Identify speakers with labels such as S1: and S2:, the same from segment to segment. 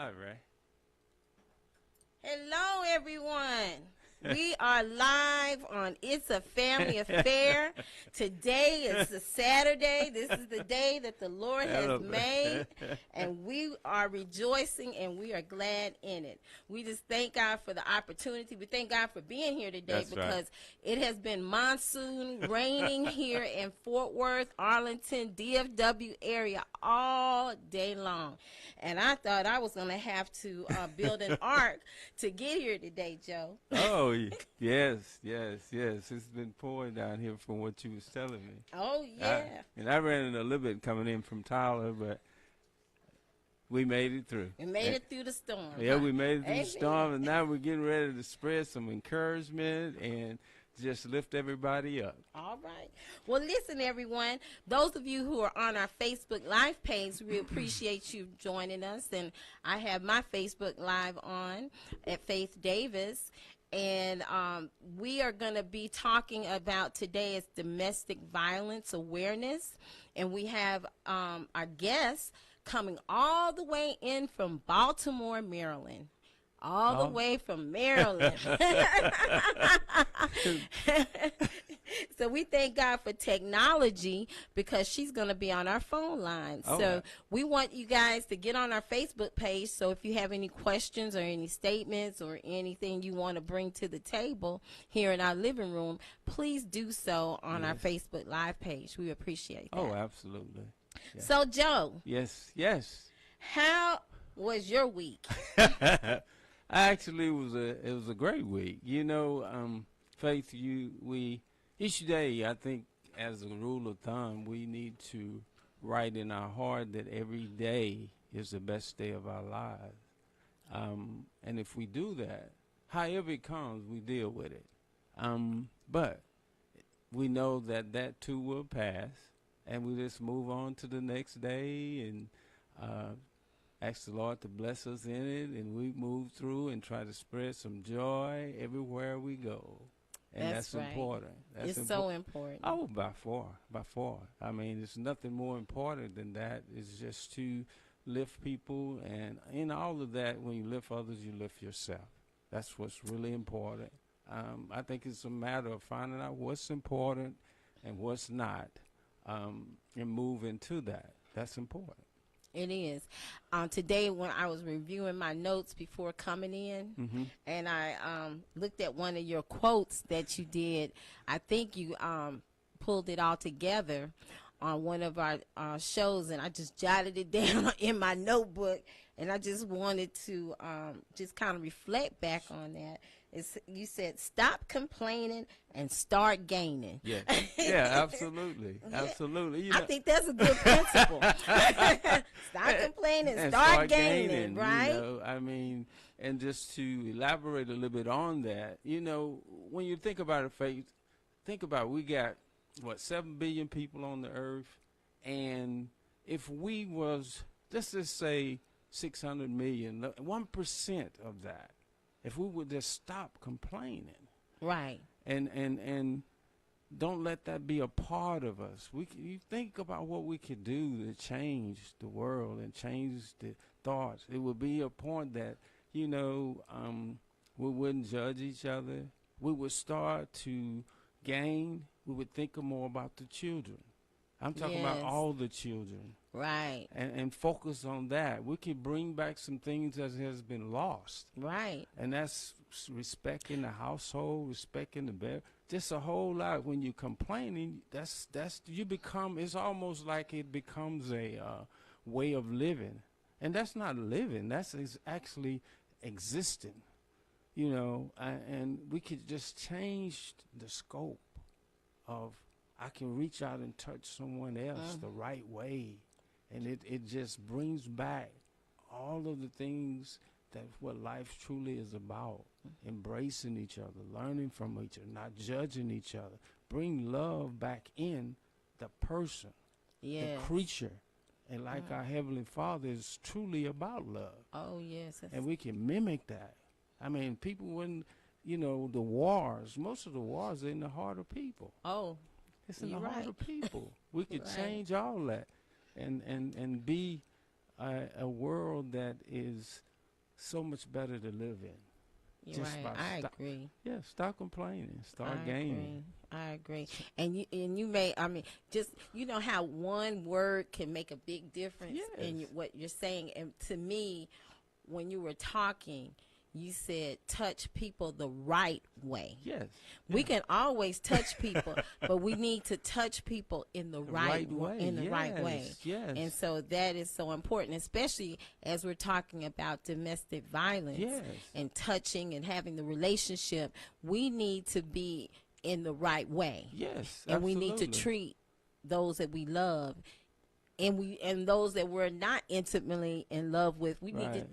S1: live, right?
S2: Hello, everyone. We are live on It's a Family Affair. Today is a Saturday. This is the day that the Lord has made, and we are rejoicing and we are glad in it. We just thank God for the opportunity. We thank God for being here today.
S1: That's
S2: because
S1: right.
S2: it has been monsoon raining here in Fort Worth, Arlington, DFW area all day long. And I thought I was going to have to build an ark to get here today, Joe.
S1: Oh, yes. It's been pouring down here from what you was telling me.
S2: Oh, yeah.
S1: And I ran in a little bit coming in from Tyler, but we made it through.
S2: We made it through the storm.
S1: Yeah, we made it through
S2: Amen.
S1: the storm, and now we're getting ready to spread some encouragement and just lift everybody up.
S2: All right. Well, listen, everyone. Those of you who are on our Facebook Live page, we appreciate you joining us. And I have my Facebook Live on at Faith Davis. And we are going to be talking about today is domestic violence awareness. And we have our guests coming all the way in from Baltimore, Maryland. All the way from Maryland. So we thank God for technology because she's going to be on our phone line. So we want you guys to get on our Facebook page. So if you have any questions or any statements or anything you want to bring to the table here in our living room, please do so on our Facebook Live page. We appreciate that.
S1: Oh, absolutely. Yeah.
S2: So, Joe.
S1: Yes.
S2: How was your week?
S1: Actually, it was a great week. You know, Faith, each day, I think, as a rule of thumb, we need to write in our heart that every day is the best day of our lives. And if we do that, however it comes, we deal with it. But we know that too will pass, and we just move on to the next day and ask the Lord to bless us in it, and we move through and try to spread some joy everywhere we go. And that's
S2: right.
S1: important.
S2: It's so important.
S1: Oh, by far. I mean, there's nothing more important than that. It's just to lift people, and in all of that, when you lift others, you lift yourself. That's what's really important. I think it's a matter of finding out what's important and what's not, and move into that. That's important.
S2: It is. Today, when I was reviewing my notes before coming in, and I looked at one of your quotes that you did, I think you pulled it all together on one of our shows, and I just jotted it down in my notebook, and I just wanted to just kind of reflect back on that. You said, stop complaining and start gaining.
S1: Yeah, absolutely. You know,
S2: I think that's a good principle. Stop complaining and start gaining, right?
S1: You know, I mean, and just to elaborate a little bit on that, you know, when you think about it, Faith, think about it, we got, 7 billion people on the earth, and if we was, let's just say 600 million, 1% of that, if we would just stop complaining,
S2: right,
S1: and don't let that be a part of us. You think about what we could do to change the world and change the thoughts. It would be a point that, you know, we wouldn't judge each other. We would start to gain. We would think more about the children. I'm talking about all the children.
S2: Right.
S1: And focus on that. We can bring back some things that has been lost.
S2: Right.
S1: And that's respect in the household, respect in the bed. Just a whole lot. When you're complaining, it's almost like it becomes a way of living. And that's not living. That's actually existing. You know, and we could just change the scope of, I can reach out and touch someone else the right way. And it just brings back all of the things that what life truly is about. Embracing each other, learning from each other, not judging each other. Bring love back in the person, the creature. And like our Heavenly Father is truly about love.
S2: Oh, yes.
S1: And we can mimic that. I mean, people wouldn't, you know, the wars, most of the wars are in the heart of people.
S2: Oh,
S1: it's in the heart of people. We could change all that and be a world that is so much better to live in.
S2: You're right. I agree.
S1: Yeah, stop complaining. Start
S2: I
S1: gaining.
S2: agree. I agree. And you may, I mean, just, you know how one word can make a big difference in what you're saying. And to me, when you were talking, you said touch people the right way.
S1: Yes.
S2: We can always touch people, but we need to touch people in the right way. In the right way.
S1: Yes.
S2: And so that is so important, especially as we're talking about domestic violence and touching and having the relationship. We need to be in the right way.
S1: Yes.
S2: And we need to treat those that we love and those that we're not intimately in love with. We need to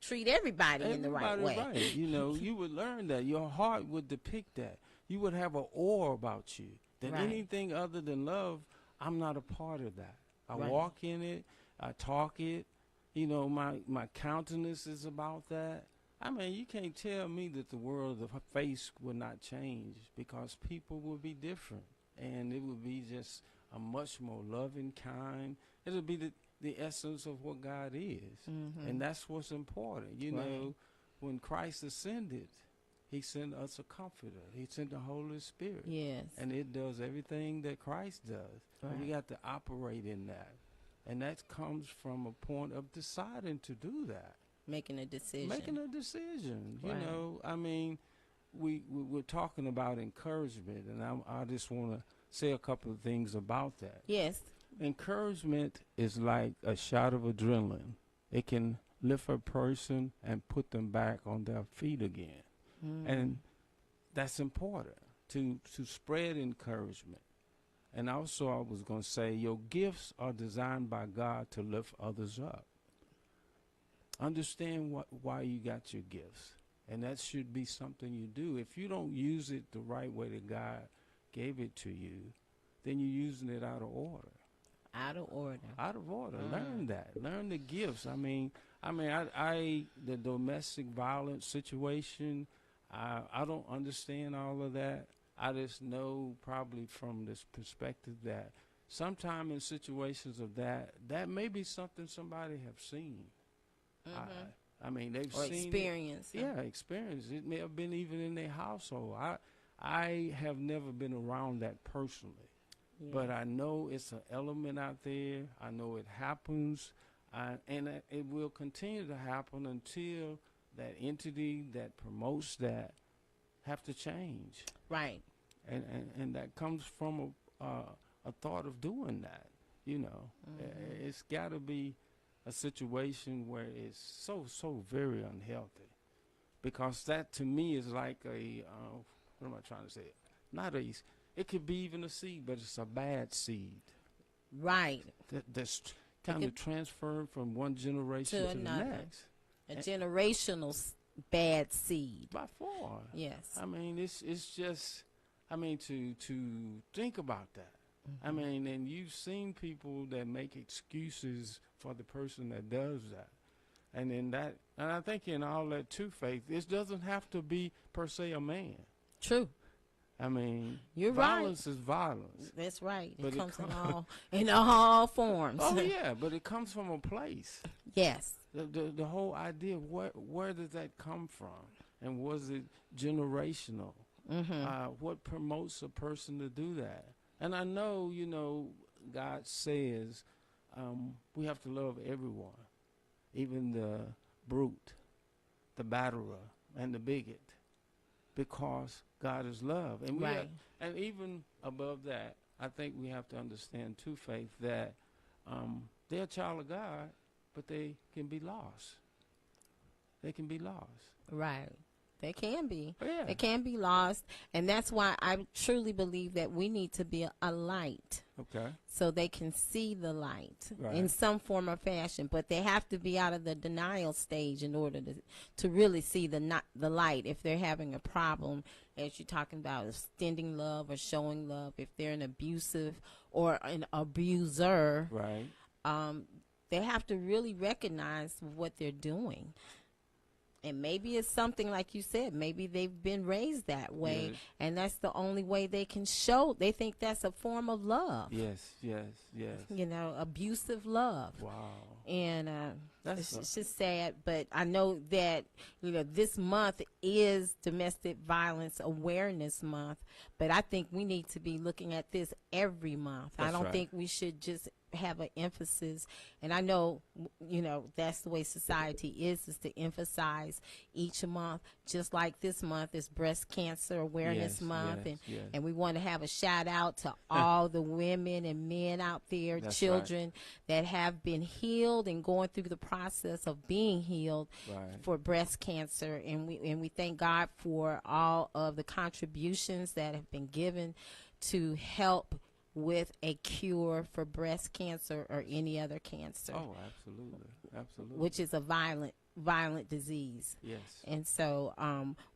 S2: treat everybody in the right way.
S1: Right. You know, you would learn that. Your heart would depict that. You would have an aura about you. That anything other than love, I'm not a part of that. I walk in it. I talk it. You know, my countenance is about that. I mean, you can't tell me that the world of face will not change, because people will be different. And it will be just a much more loving, kind. It'll be the essence of what God is. And that's what's important. You know, when Christ ascended, he sent us a comforter. He sent the Holy Spirit.
S2: Yes.
S1: And it does everything that Christ does. And we got to operate in that. And that comes from a point of deciding to do that.
S2: Making a decision.
S1: You know, I mean, we're talking about encouragement, and I just want to say a couple of things about that.
S2: Yes.
S1: Encouragement is like a shot of adrenaline. It can lift a person and put them back on their feet again. And that's important, to spread encouragement. And also, I was going to say, your gifts are designed by God to lift others up. Understand why you got your gifts. And that should be something you do. If you don't use it the right way that God gave it to you, then you're using it out of order.
S2: Out of order.
S1: Out of order. Learn that. Learn the gifts. I mean, the domestic violence situation, I don't understand all of that. I just know, probably from this perspective, that sometime in situations of that may be something somebody have seen. I mean, they've seen
S2: experience.
S1: Experience. It may have been even in their household. I have never been around that personally. Yeah. But I know it's an element out there. I know it happens. And it will continue to happen until that entity that promotes that have to change.
S2: Right.
S1: And that comes from a thought of doing that, you know. It's got to be a situation where it's so very unhealthy, because that to me is like what am I trying to say? It could be even a seed, but it's a bad seed.
S2: Right.
S1: That's kind of transferred from one generation to the next.
S2: A generational bad seed.
S1: By far.
S2: Yes.
S1: I mean, it's just, I mean, to think about that. I mean, and you've seen people that make excuses for the person that does that. And in that, and I think in all that too, Faith, it doesn't have to be per se a man.
S2: True.
S1: I mean,
S2: you're
S1: violence is violence.
S2: That's right. It comes in all forms.
S1: Oh yeah, but it comes from a place.
S2: Yes.
S1: The whole idea of where did that come from, and was it generational? What promotes a person to do that? And I know, you know, God says we have to love everyone, even the brute, the batterer, and the bigot, because God is love. And and even above that, I think we have to understand too, Faith, that they're a child of God, but they can be lost. They can be lost.
S2: Right. They can be.
S1: Oh, yeah.
S2: They can be lost. And that's why I truly believe that we need to be a light.
S1: Okay.
S2: So they can see the light in some form or fashion. But they have to be out of the denial stage in order to really see the light. If they're having a problem, as you're talking about, extending love or showing love, if they're an abusive or an abuser, they have to really recognize what they're doing. And maybe it's something like you said, maybe they've been raised that way,
S1: Yes.
S2: and that's the only way they can show. They think that's a form of love.
S1: Yes, yes, yes.
S2: You know, abusive love.
S1: Wow.
S2: And
S1: That's
S2: it's just sad, but I know that, you know, this month is Domestic Violence Awareness Month, but I think we need to be looking at this every month. I
S1: That's
S2: don't
S1: right.
S2: think we should just have an emphasis, and I know, you know, that's the way society is to emphasize each month, just like this month is Breast Cancer Awareness
S1: Yes,
S2: Month,
S1: yes, yes.
S2: and we want to have a shout out to all the women and men out there,
S1: That's
S2: children that have been healed and going through the process of being healed
S1: Right.
S2: for breast cancer, and we thank God for all of the contributions that have been given to help with a cure for breast cancer or any other cancer,
S1: Oh, absolutely. Absolutely.
S2: which is a violent disease.
S1: Yes.
S2: And so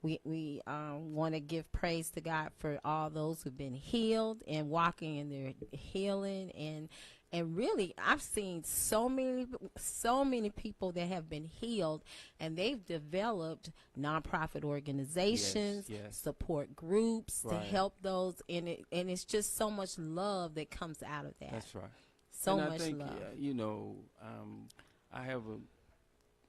S2: we want to give praise to God for all those who've been healed and walking in their healing, and really I've seen so many people that have been healed, and they've developed nonprofit organizations,
S1: Yes, yes.
S2: support groups to
S1: Right.
S2: help those, and it's just so much love that comes out of that.
S1: That's right.
S2: So
S1: and
S2: much
S1: I think,
S2: love.
S1: you know, I have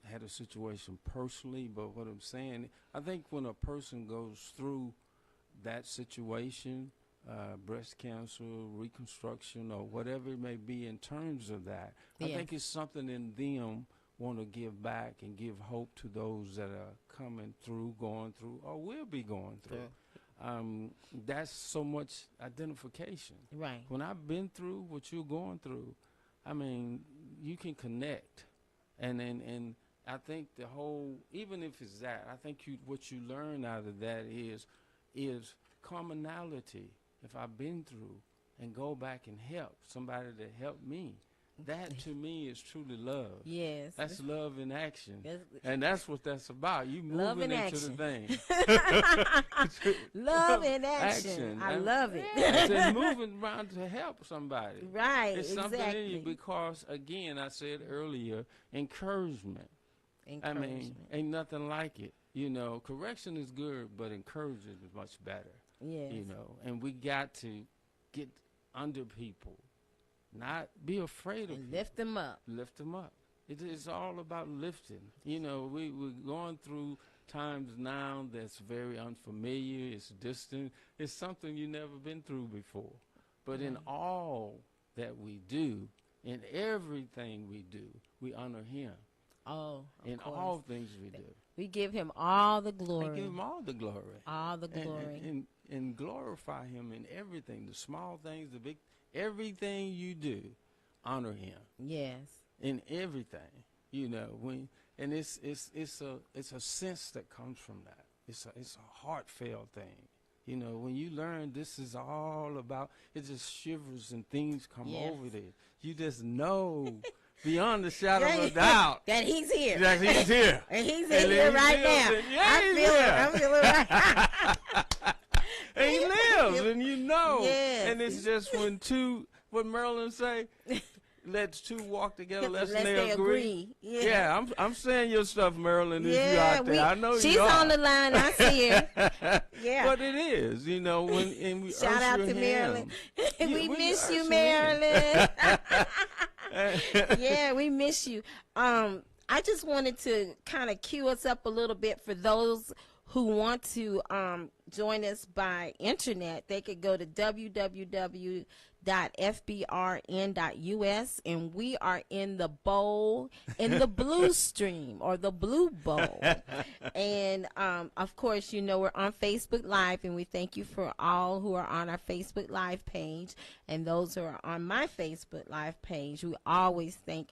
S1: had a situation personally, but what I'm saying, I think when a person goes through that situation, breast cancer, reconstruction, or whatever it may be in terms of that, I
S2: Yes.
S1: think it's something in them want to give back and give hope to those that are coming through, going through, or will be going through. That's so much identification.
S2: Right.
S1: When I've been through what you're going through, I mean, you can connect, and I think the whole, even if it's that, I think what you learn out of that is commonality. If I've been through and go back and help somebody that helped me, that to me is truly love.
S2: Yes.
S1: That's love in action.
S2: That's-
S1: And that's what that's about. You
S2: Love
S1: moving
S2: in
S1: into
S2: action.
S1: the thing.
S2: Love in action.
S1: Action.
S2: I
S1: And-
S2: love it.
S1: Yes, and moving around to help somebody.
S2: Right.
S1: It's something in you
S2: exactly.
S1: because, again, I said earlier, encouragement. I mean,
S2: Encouragement.
S1: ain't nothing like it. You know, correction is good, but encouragement is much better.
S2: Yes.
S1: You know, and we got to get under people, not be afraid of
S2: And
S1: people.
S2: lift them up.
S1: Lift them up. It's all about lifting. You know, we're going through times now that's very unfamiliar. It's distant. It's something you've never been through before. But in all that we do, in everything we do, we honor Him.
S2: Oh, of
S1: In
S2: course.
S1: all things we do.
S2: We give Him all the
S1: And
S2: glory.
S1: give Him all the glory.
S2: All the
S1: And-
S2: glory.
S1: And glorify Him in everything, the small things, the big, everything you do, honor Him
S2: Yes.
S1: in everything. You know, and it's a sense that comes from that. It's a heartfelt thing. You know, when you learn this is all about, it just shivers and things come
S2: Yes.
S1: over there. You just know beyond the shadow
S2: Yeah,
S1: of a doubt
S2: that He's here.
S1: that He's here.
S2: And He's
S1: And
S2: here
S1: He
S2: right now.
S1: lives in- yeah,
S2: I
S1: He's
S2: feel it.
S1: here.
S2: I feel it right.
S1: And He lives, and you know.
S2: Yes.
S1: And it's just when what Marilyn say, let's two walk together, lest they agree. Yeah, I'm saying your stuff, Marilyn, if you out there. I know
S2: she's
S1: you are.
S2: on the line. I see her. Yeah.
S1: But it is, you know, and we
S2: Shout out
S1: usher
S2: to
S1: Him.
S2: Marilyn.
S1: Yeah,
S2: we miss you,
S1: usher
S2: Marilyn.
S1: Him.
S2: Yeah, we miss you. I just wanted to kind of cue us up a little bit for those who want to join us by internet. They could go to www.fbrn.us, and we are in the bowl, in the blue stream, or the blue bowl. And of course, you know, we're on Facebook Live, and we thank you for all who are on our Facebook Live page, and those who are on my Facebook Live page. We always thank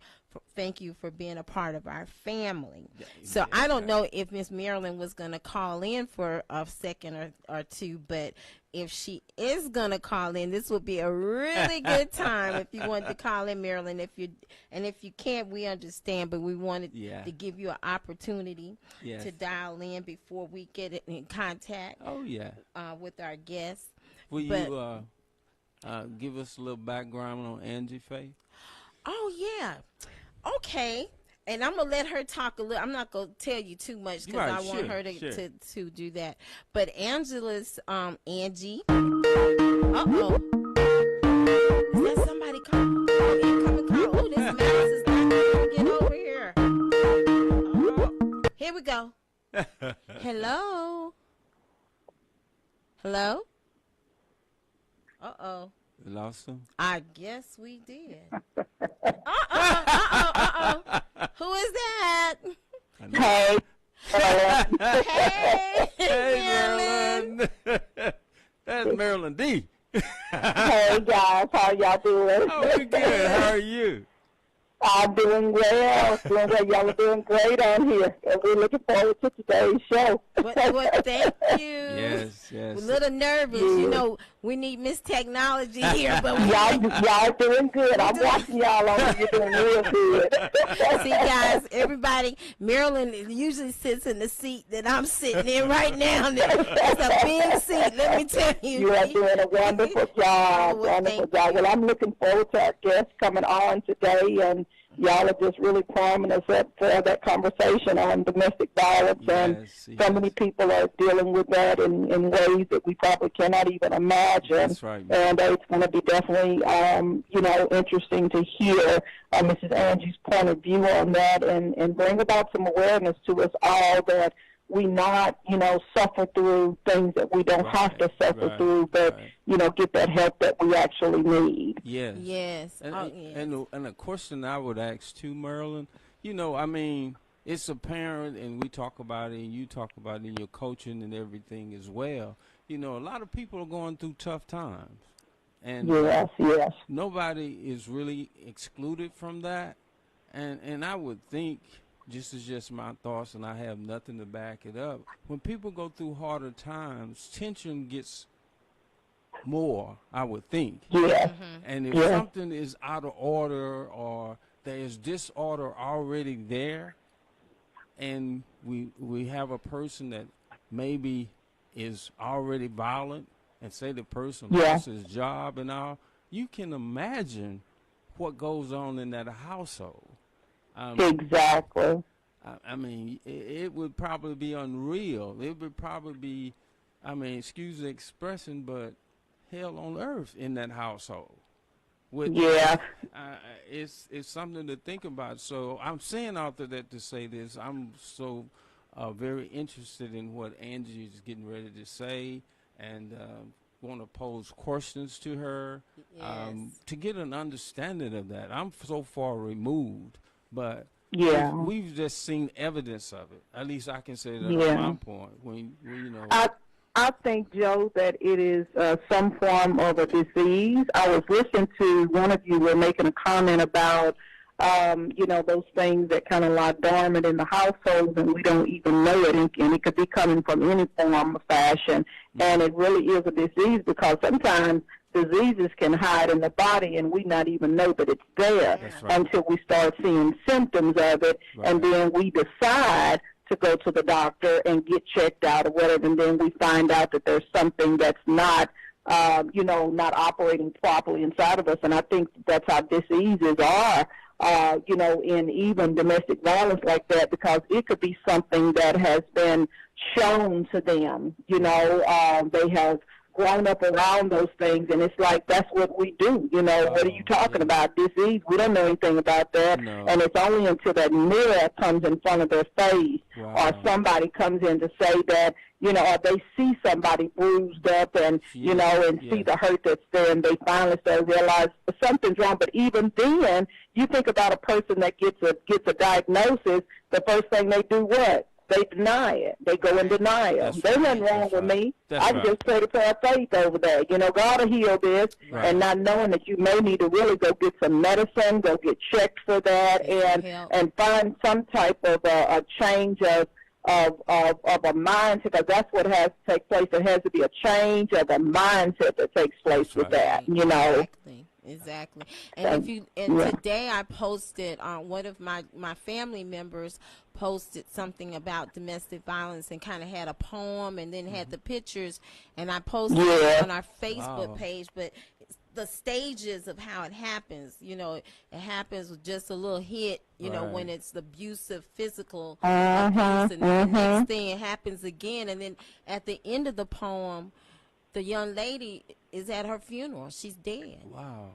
S2: you for being a part of our family. So I don't know if Miss Marilyn was going to call in for a second or two, but if she is going to call in, this would be a really good time if you wanted to call in, Marilyn. If you can't, we understand, but we wanted to give you an opportunity to dial in before we get in contact with our guests.
S1: Will you give us a little background on Angie Faith?
S2: Oh, yeah. Okay. And I'm gonna let her talk a little. I'm not gonna tell you too much because
S1: Right,
S2: I want
S1: sure,
S2: her
S1: sure.
S2: to do that. But Angela's Angie. Uh-oh. Is that somebody calling? Oh, incoming call. Oh, this mouse is not gonna get over here. Oh, here we go. Hello. Hello. Uh-oh.
S1: Lost him?
S2: I guess we did. Uh-oh. Who is that?
S3: Hey.
S2: Hey,
S1: Hey, Marilyn. That's Marilyn D.
S3: Hey guys, how y'all doing?
S1: Oh, we good. How are you?
S3: I'm doing well. Y'all are doing great on here. And we're looking forward to today's show.
S2: Well, thank you.
S1: Yes.
S2: We're a little nervous. You know, we need Miss Technology here, but
S3: Y'all doing good. I'm watching y'all on. You're doing real good.
S2: See, guys, everybody, Marilyn usually sits in the seat that I'm sitting in right now. It's a big seat, let me tell you.
S3: You are doing a wonderful job.
S2: Oh, well,
S3: Wonderful job. Well, I'm looking forward to our guests coming on today, and y'all are just really priming us up for that conversation on domestic violence.
S1: Yes,
S3: and so many people are dealing with that in ways that we probably cannot even imagine.
S1: That's right, man.
S3: And it's going to be definitely, interesting to hear Mrs. Angie's point of view on that and bring about some awareness to us all that we not, suffer through things that we don't have to suffer through, but, get that help that we actually need.
S1: Yes.
S2: Yes.
S1: And a question I would ask too, Marilyn, it's apparent, and we talk about it, and you talk about it in your coaching and everything as well. A lot of people are going through tough times. And
S3: yes.
S1: nobody is really excluded from that. And I would think, just my thoughts, and I have nothing to back it up, when people go through harder times, tension gets more, I would think.
S3: Yeah.
S1: And if something is out of order or there's disorder already there, and we have a person that maybe is already violent, and say the person lost his job and all, you can imagine what goes on in that household.
S3: Exactly.
S1: It would probably be unreal. It would probably be, excuse the expression, but hell on earth in that household. It's something to think about. So I'm saying out there that to say this, I'm so very interested in what Angie is getting ready to say, and want to pose questions to her to get an understanding of that. I'm so far removed, but we've just seen evidence of it. At least I can say that on my point. When
S3: I think, Joe, that it is some form of a disease. I was listening to one of you were making a comment about, those things that kind of lie dormant in the household and we don't even know it, and it could be coming from any form or fashion. And it really is a disease because sometimes diseases can hide in the body and we not even know that it's there until we start seeing symptoms of it, and then we decide to go to the doctor and get checked out or whatever, and then we find out that there's something that's not, not operating properly inside of us. And I think that's how diseases are, in even domestic violence like that, because it could be something that has been shown to them. They have grown up around those things, and it's like that's what we do. What are you talking about? Disease? We don't know anything about that.
S1: No.
S3: And it's only until that mirror comes in front of their face or somebody comes in to say that, or they see somebody bruised up and, see the hurt that's there, and they finally start to realize something's wrong. But even then, you think about a person that gets a diagnosis, the first thing they do what? They deny it. They go in denial. There's nothing wrong with me. I just prayed a prayer of faith over there. God will heal this, and not knowing that you may need to really go get some medicine, go get checked for that, and find some type of a change of a mindset, because that's what has to take place. There has to be a change of a mindset that takes place with that.
S2: Exactly. And today I posted one of my family members posted something about domestic violence and kind of had a poem and then had the pictures, and I posted it on our Facebook page. But the stages of how it happens. You know, it happens with just a little hit, you know, when it's abusive, physical abuse, and the next thing it happens again. And then at the end of the poem, the young lady is at her funeral. She's dead.
S1: Wow.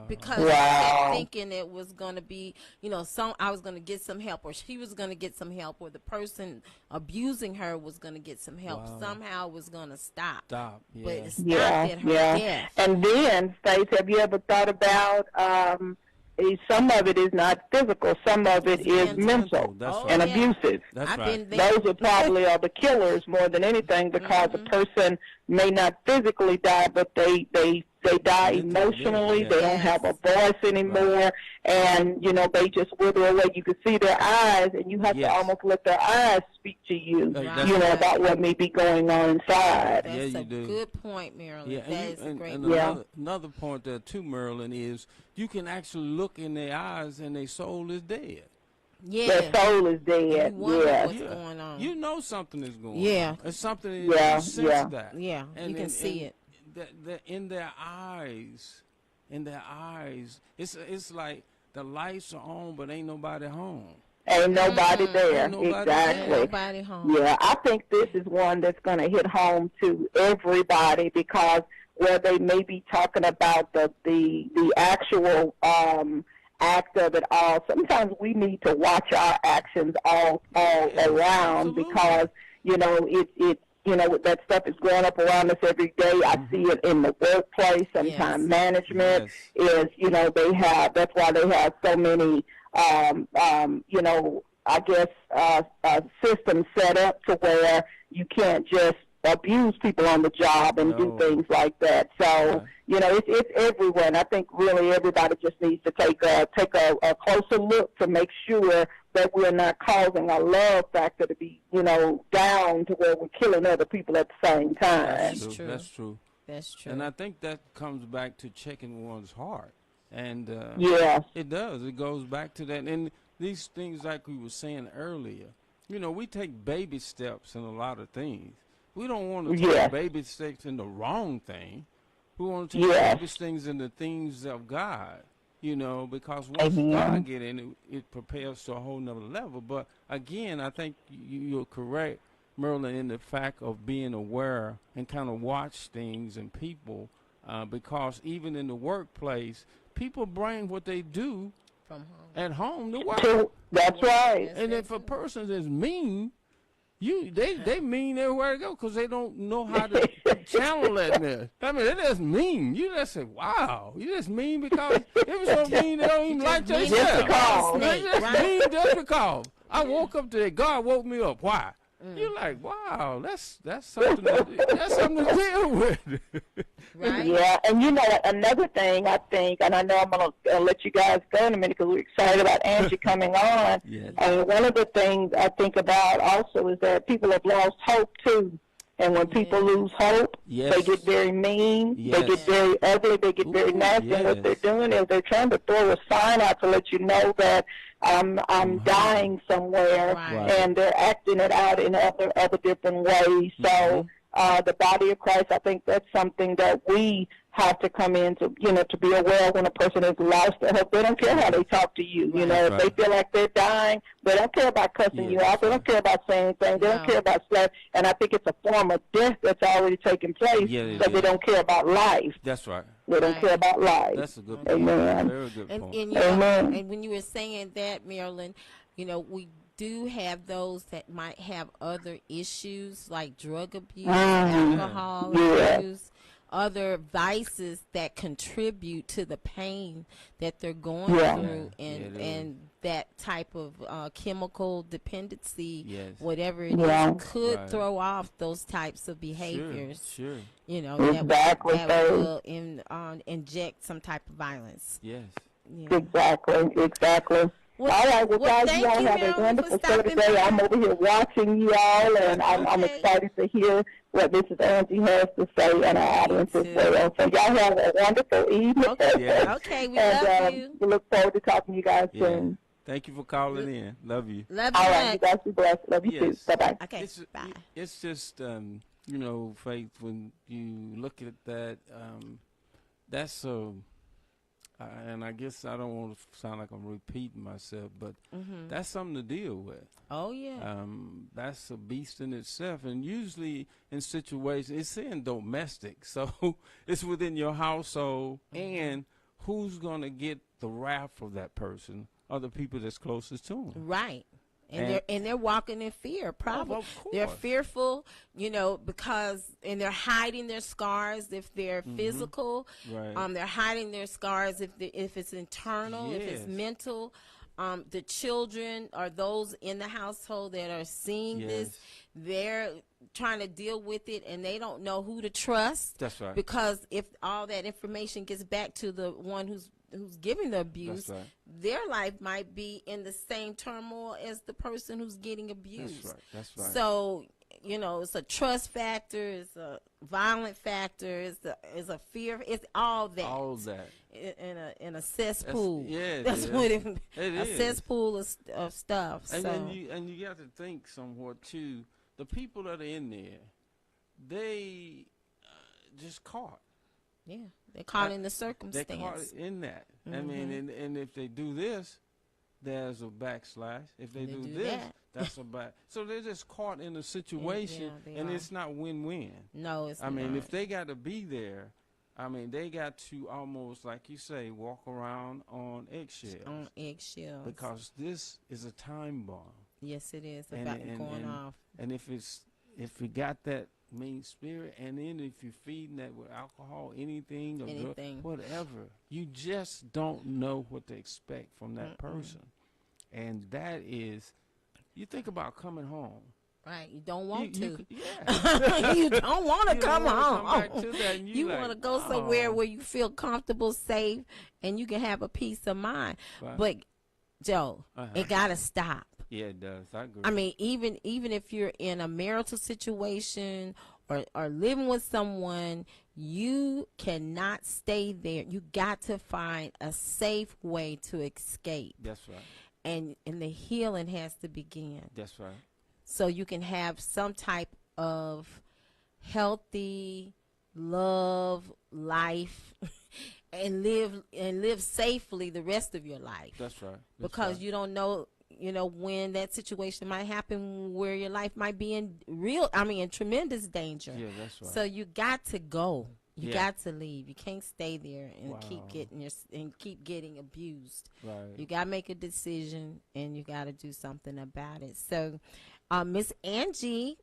S2: Because she kept thinking it was going to be, you know, I was going to get some help, or she was going to get some help, or the person abusing her was going to get some help. Somehow it was going to stop. But it stopped at her death.
S3: And then, Faith, have you ever thought about some of it is not physical, some of it is mental and abusive.
S1: That's right.
S3: Those are probably the killers more than anything, because the person may not physically die, but they die emotionally. They don't have a voice anymore, and you know, they just wither away. You can see their eyes, and you have to almost let their eyes speak to you, you know, about what may be going on inside.
S2: That's a good point, Marilyn.
S1: Yeah,
S2: that is a great point.
S1: Another point there too, Marilyn, is you can actually look in their eyes and their soul is dead.
S3: Their soul is dead.
S2: What's going on?
S1: You know something is going on. It's something that you sense that.
S2: Yeah, you can see it.
S1: In their eyes, it's like the lights are on, but ain't nobody home.
S3: Ain't nobody there.
S1: Ain't nobody
S3: exactly.
S1: There.
S2: Nobody home.
S3: Yeah, I think this is one that's going to hit home to everybody, because where they may be talking about the actual act of it all, sometimes we need to watch our actions all around, because you know it you know, that stuff is growing up around us every day. I see it in the workplace. Sometimes management is, you know, that's why they have so many, you know, I guess, systems set up to where you can't just abuse people on the job and do things like that. So, you know, it's everywhere. And I think really everybody just needs to take a closer look to make sure that we're not causing our love factor to be, you know, down to where we're killing other people at the same time.
S1: That's true. And I think that comes back to checking one's heart. And it does. It goes back to that. And these things, like we were saying earlier, you know, we take baby steps in a lot of things. We don't want to take baby steps in the wrong thing. We want to take baby things in the things of God, you know, because once God get in, it prepares to a whole nother level. But again, I think you're correct, Merlin, in the fact of being aware and kind of watch things and people, because even in the workplace, people bring what they do
S2: from home
S1: at home to work.
S3: That's right.
S1: And if a person is mean, they mean everywhere they go, because they don't know how to channel that mess. I mean, they just mean. You just say, wow. You just mean because if it's so mean, they don't even like yourself. They just mean just because. I woke up today. God woke me up. Why? You're like, wow, that's something to deal with.
S2: Right?
S3: Yeah, and you know, another thing I think, and I know I'm going to let you guys go in a minute because we're excited about Angie coming on. And one of the things I think about also is that people have lost hope too. And when people lose hope, they get very mean, they get very ugly, they get very nasty. And what they're doing is they're trying to throw a sign out to let you know that I'm dying somewhere, and they're acting it out in other different ways. So the body of Christ, I think that's something that we have to come in to, you know, to be aware when a person has lost their hope. They don't care how they talk to you. You know, if they feel like they're dying, they don't care about cussing you out. They don't care about saying anything. They don't care about slap. And I think it's a form of death that's already taken place, so they don't care about life.
S1: That's right.
S3: They don't care about life.
S1: That's a good point.
S3: Amen.
S1: Very good point.
S2: And when you were saying that, Marilyn, you know, we do have those that might have other issues like drug abuse, alcohol abuse, other vices that contribute to the pain that they're going through, and that type of chemical dependency, whatever it is, could throw off those types of behaviors.
S1: Sure.
S2: You know, that will inject some type of violence.
S1: Yes.
S3: Exactly.
S2: Well,
S3: all right, well, guys, you all have a wonderful show today. I'm over here watching you all, and I'm excited to hear what Mrs. Angie has to say and our audience as well. So y'all have a wonderful evening.
S2: Okay, we love you.
S3: We look forward to talking to you guys soon.
S1: Thank you for calling in. Love you.
S2: Love you.
S3: All right, you guys be blessed. Love you too. Bye-bye.
S2: Okay, bye.
S1: It's just, you know, Faith, when you look at that, that's and I guess I don't want to sound like I'm repeating myself, but that's something to deal with.
S2: Oh yeah.
S1: That's a beast in itself, and usually in situations, it's in domestic, so it's within your household, and who's gonna get the wrath of that person are the people that's closest to them.
S2: Right. And they're walking in fear, probably.
S1: Of course.
S2: They're fearful, because they're hiding their scars if they're physical.
S1: Right.
S2: They're hiding their scars if it's internal, if it's
S1: Yes.
S2: mental. The children or those in the household that are seeing this, they're trying to deal with it, and they don't know who to trust.
S1: That's right.
S2: Because if all that information gets back to the one who's giving the abuse,
S1: That's right.
S2: their life might be in the same turmoil as the person who's getting abused.
S1: That's right. That's right.
S2: So, it's a trust factor, it's a violent factor, it's a fear, it's all that.
S1: All that.
S2: In a cesspool.
S1: That's
S2: what
S1: it
S2: a
S1: is.
S2: cesspool of stuff.
S1: And
S2: so.
S1: then you got to think somewhat too. The people that are in there, they just caught.
S2: Yeah, they're caught in the
S1: They're
S2: circumstance.
S1: caught in that. I mean, and if they do this, there's a backslash. If they do this, that's a back. So they're just caught in a situation, and it's not win-win.
S2: No, it's not.
S1: I mean, if they got to be there, they got to almost, like you say, walk around on eggshells.
S2: On eggshells.
S1: Because this is a time bomb.
S2: Yes, it is about going off.
S1: And if you got that mean spirit, and then if you're feeding that with alcohol, anything, whatever, you just don't know what to expect from that person. And that is, you think about coming home.
S2: Right, you don't want to.
S1: Yeah.
S2: You don't want to come home.
S1: Come back to that, and
S2: you
S1: like,
S2: want to go somewhere where you feel comfortable, safe, and you can have a peace of mind.
S1: Right.
S2: But, Joe, it got to stop.
S1: Yeah, it does. I agree.
S2: I mean, even if you're in a marital situation or living with someone, you cannot stay there. You got to find a safe way to escape.
S1: That's right.
S2: And the healing has to begin.
S1: That's right.
S2: So you can have some type of healthy love life and live safely the rest of your life.
S1: That's right.
S2: Because you don't know, when that situation might happen where your life might be in tremendous danger.
S1: Yeah, that's right.
S2: So you got to go. You got to leave. You can't stay there and keep getting abused.
S1: Right.
S2: You got to make a decision, and you got to do something about it. So, Miss Angie,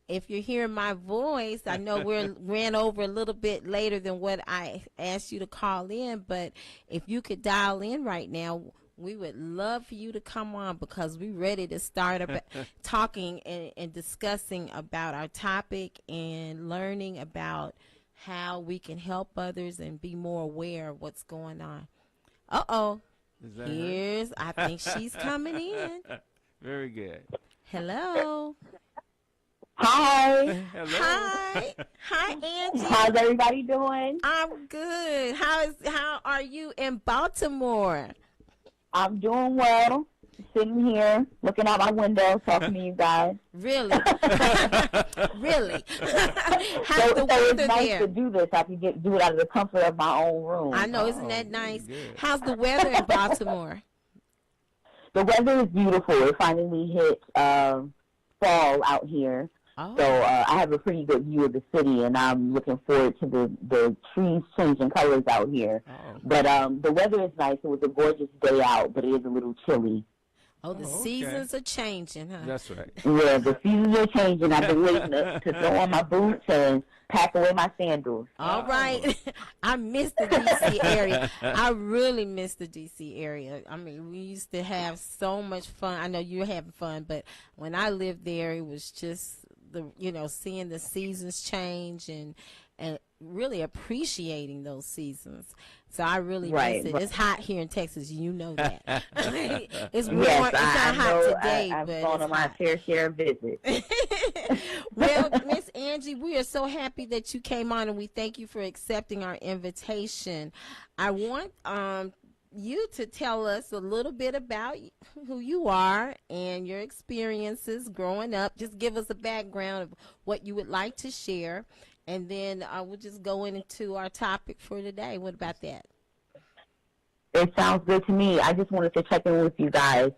S2: if you're hearing my voice, I know we ran over a little bit later than what I asked you to call in, but if you could dial in right now, we would love for you to come on, because we're ready to start talking and discussing about our topic and learning about how we can help others and be more aware of what's going on. I think she's coming in.
S1: Very good.
S2: Hello.
S3: Hi.
S1: Hello.
S2: Hi, Angie.
S3: How's everybody doing?
S2: I'm good. How are you in Baltimore?
S3: I'm doing well. Sitting here, looking out my window, talking to you guys.
S2: Really? Really? How's
S3: So
S2: the weather
S3: it's nice
S2: there?
S3: to do this. I can do it out of the comfort of my own room.
S2: I know, isn't that nice?
S1: Good.
S2: How's the weather in Baltimore?
S3: The weather is beautiful. It finally hit fall out here.
S2: Oh.
S3: So I have a pretty good view of the city, and I'm looking forward to the trees changing colors out here.
S1: Oh.
S3: But the weather is nice. It was a gorgeous day out, but it is a little chilly.
S2: Oh, the
S1: okay.
S2: seasons are changing, huh?
S1: That's right.
S3: Yeah, the seasons are changing. I've been waiting to throw on my boots and pack away my sandals.
S2: All right. I miss the D.C. area. I really miss the D.C. area. I mean, we used to have so much fun. I know you're having fun, but when I lived there, it was just seeing the seasons change and really appreciating those seasons. So I really miss it. It's hot here in Texas. You know that. It's warm.
S3: Yes,
S2: it's not hot today,
S3: I've
S2: but
S3: gone on my fair share of visits.
S2: Well, Miss Angie, we are so happy that you came on, and we thank you for accepting our invitation. I want you to tell us a little bit about who you are and your experiences growing up. Just give us a background of what you would like to share, and then we'll just go into our topic for today. What about that?
S4: It sounds good to me. I just wanted to check in with you guys.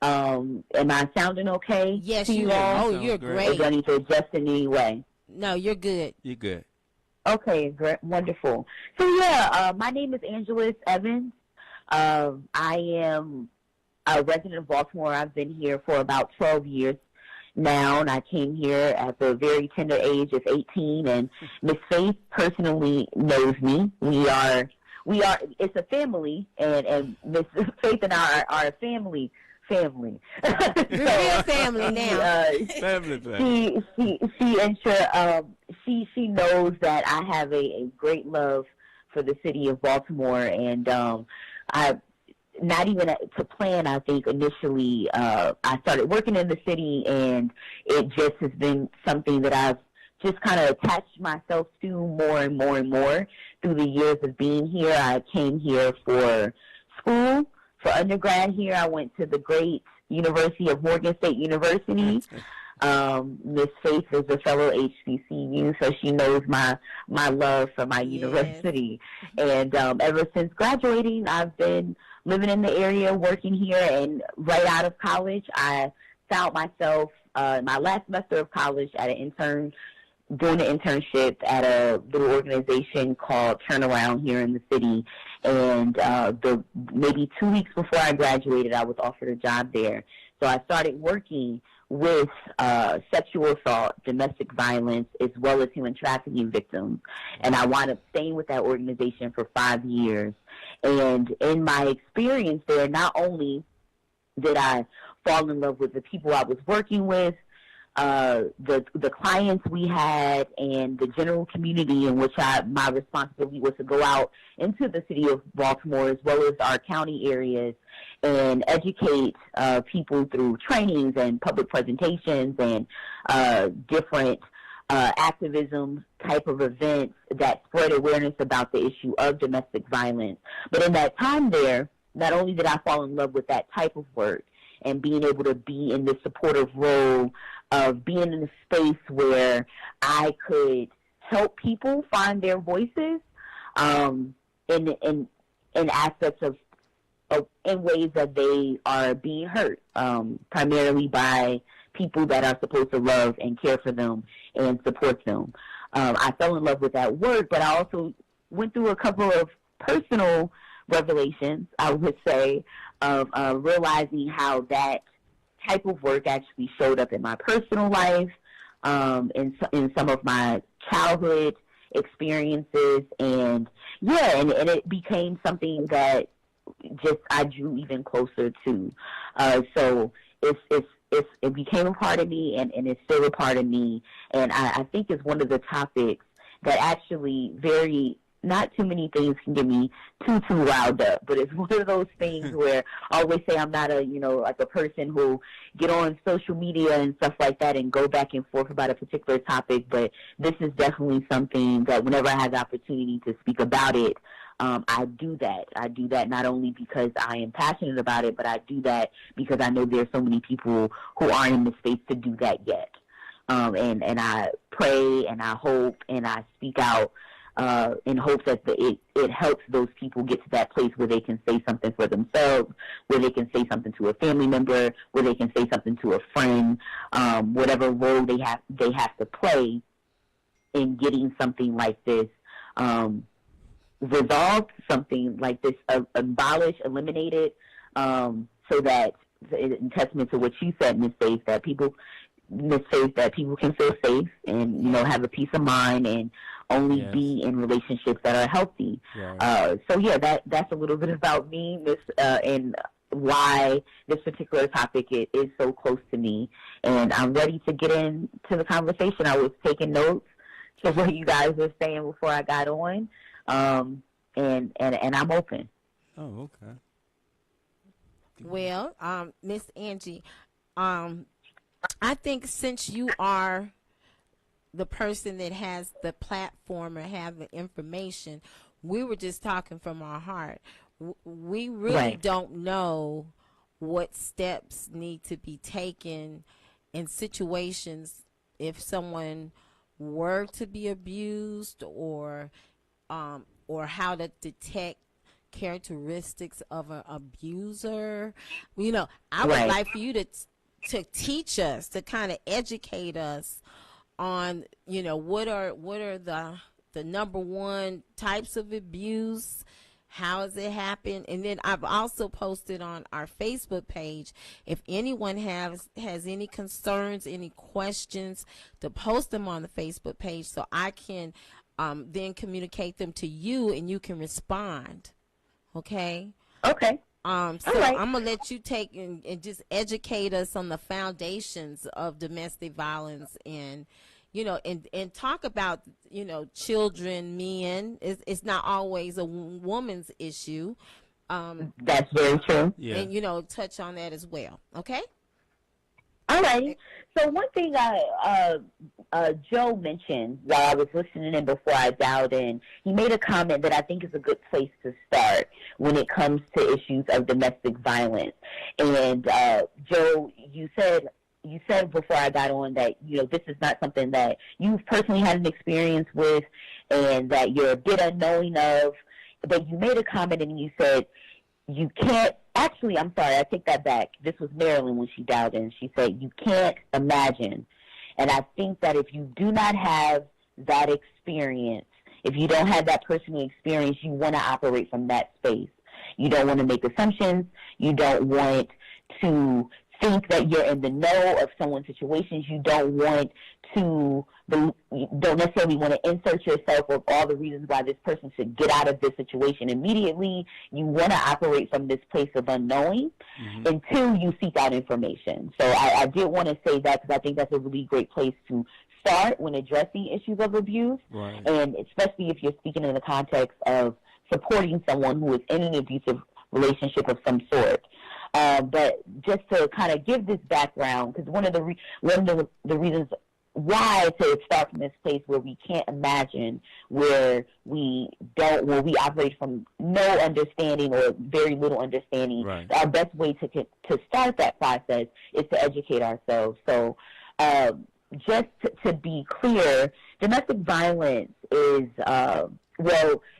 S4: Am I sounding okay?
S2: Yes,
S4: to
S2: you
S4: all?
S2: are. Oh,
S1: Sounds
S2: you're
S1: great.
S4: Or do I
S2: great.
S4: need to adjust in any way?
S2: No, you're good.
S1: You're good.
S4: Okay, great, wonderful. So my name is Angeles Evans. I am a resident of Baltimore. I've been here for about 12 years now, and I came here at the very tender age of 18. And Miss Faith personally knows me. We are. It's a family, and Miss Faith and I are a family.
S2: We're real family now.
S1: Family.
S4: She knows that I have a great love for the city of Baltimore, and I not even to plan. I think initially I started working in the city, and it just has been something that I've just kind of attached myself to more and more and more through the years of being here. I came here for school. For undergrad here, I went to the great University of Morgan State University. Miss Faith is a fellow HBCU, so she knows my love for my university. And ever since graduating, I've been living in the area, working here, and right out of college, I found myself my last semester of college at doing an internship at a little organization called Turnaround here in the city. And maybe 2 weeks before I graduated, I was offered a job there. So I started working with sexual assault, domestic violence, as well as human trafficking victims. And I wound up staying with that organization for 5 years. And in my experience there, not only did I fall in love with the people I was working with, the clients we had, and the general community in which my responsibility was to go out into the city of Baltimore as well as our county areas and educate people through trainings and public presentations and different activism type of events that spread awareness about the issue of domestic violence. But in that time there, not only did I fall in love with that type of work and being able to be in this supportive role of being in a space where I could help people find their voices in aspects of in ways that they are being hurt, primarily by people that are supposed to love and care for them and support them. I fell in love with that work, but I also went through a couple of personal revelations, I would say, of realizing how that type of work actually showed up in my personal life, in some of my childhood experiences, and it became something that just I drew even closer to. So it became a part of me, and it's still a part of me, and I think it's one of the topics that actually not too many things can get me too riled up, but it's one of those things where I always say I'm not like a person who get on social media and stuff like that and go back and forth about a particular topic, but this is definitely something that whenever I have the opportunity to speak about it, I do that. I do that not only because I am passionate about it, but I do that because I know there's so many people who aren't in the space to do that yet. And I pray and I hope and I speak out in hopes that it helps those people get to that place where they can say something for themselves, where they can say something to a family member, where they can say something to a friend, whatever role they have to play in getting something like this resolved, something like this abolished, eliminated, so that in testament to what you said, Miss Faith, that people can feel safe and have a peace of mind and only be in relationships that are healthy. Yes. So that's a little bit about me, Miss, and why this particular topic is so close to me. And I'm ready to get into the conversation. I was taking notes to what you guys were saying before I got on, and I'm open.
S1: Oh, okay.
S2: Well, Miss Angie, I think since you are the person that has the platform or have the information, we were just talking from our heart. We really don't know what steps need to be taken in situations if someone were to be abused, or how to detect characteristics of an abuser. I would
S4: Right.
S2: like for you to teach us, to kind of educate us on, what are the number one types of abuse, how does it happen. And then I've also posted on our Facebook page, if anyone has any concerns, any questions, to post them on the Facebook page so I can then communicate them to you and you can respond. Okay?
S4: Okay.
S2: So
S4: All right.
S2: I'm gonna let you take and just educate us on the foundations of domestic violence, and and talk about children, men. It's not always a woman's issue.
S4: That's very true.
S1: Yeah.
S2: And touch on that as well. Okay.
S4: All righty. So one thing Joe mentioned while I was listening in before I dialed in, he made a comment that I think is a good place to start when it comes to issues of domestic violence. And Joe, you said before I got on that this is not something that you've personally had an experience with, and that you're a bit unknowing of. But you made a comment and you said you can't. Actually, I'm sorry, I take that back. This was Marilyn when she dialed in. She said, you can't imagine. And I think that if you do not have that experience, if you don't have that personal experience, you want to operate from that space. You don't want to make assumptions. You don't want to think that you're in the know of someone's situations. You don't want to, you don't necessarily want to insert yourself with all the reasons why this person should get out of this situation immediately. You want to operate from this place of unknowing until you seek out information. So I did want to say that because I think that's a really great place to start when addressing issues of abuse,
S1: Right.
S4: and especially if you're speaking in the context of supporting someone who is in an abusive relationship of some sort. But just to kind of give this background, because one of the reasons why to start from this place where we can't imagine, where we operate from no understanding or very little understanding.
S1: Right.
S4: Our best way to start that process is to educate ourselves. So just to be clear, domestic violence is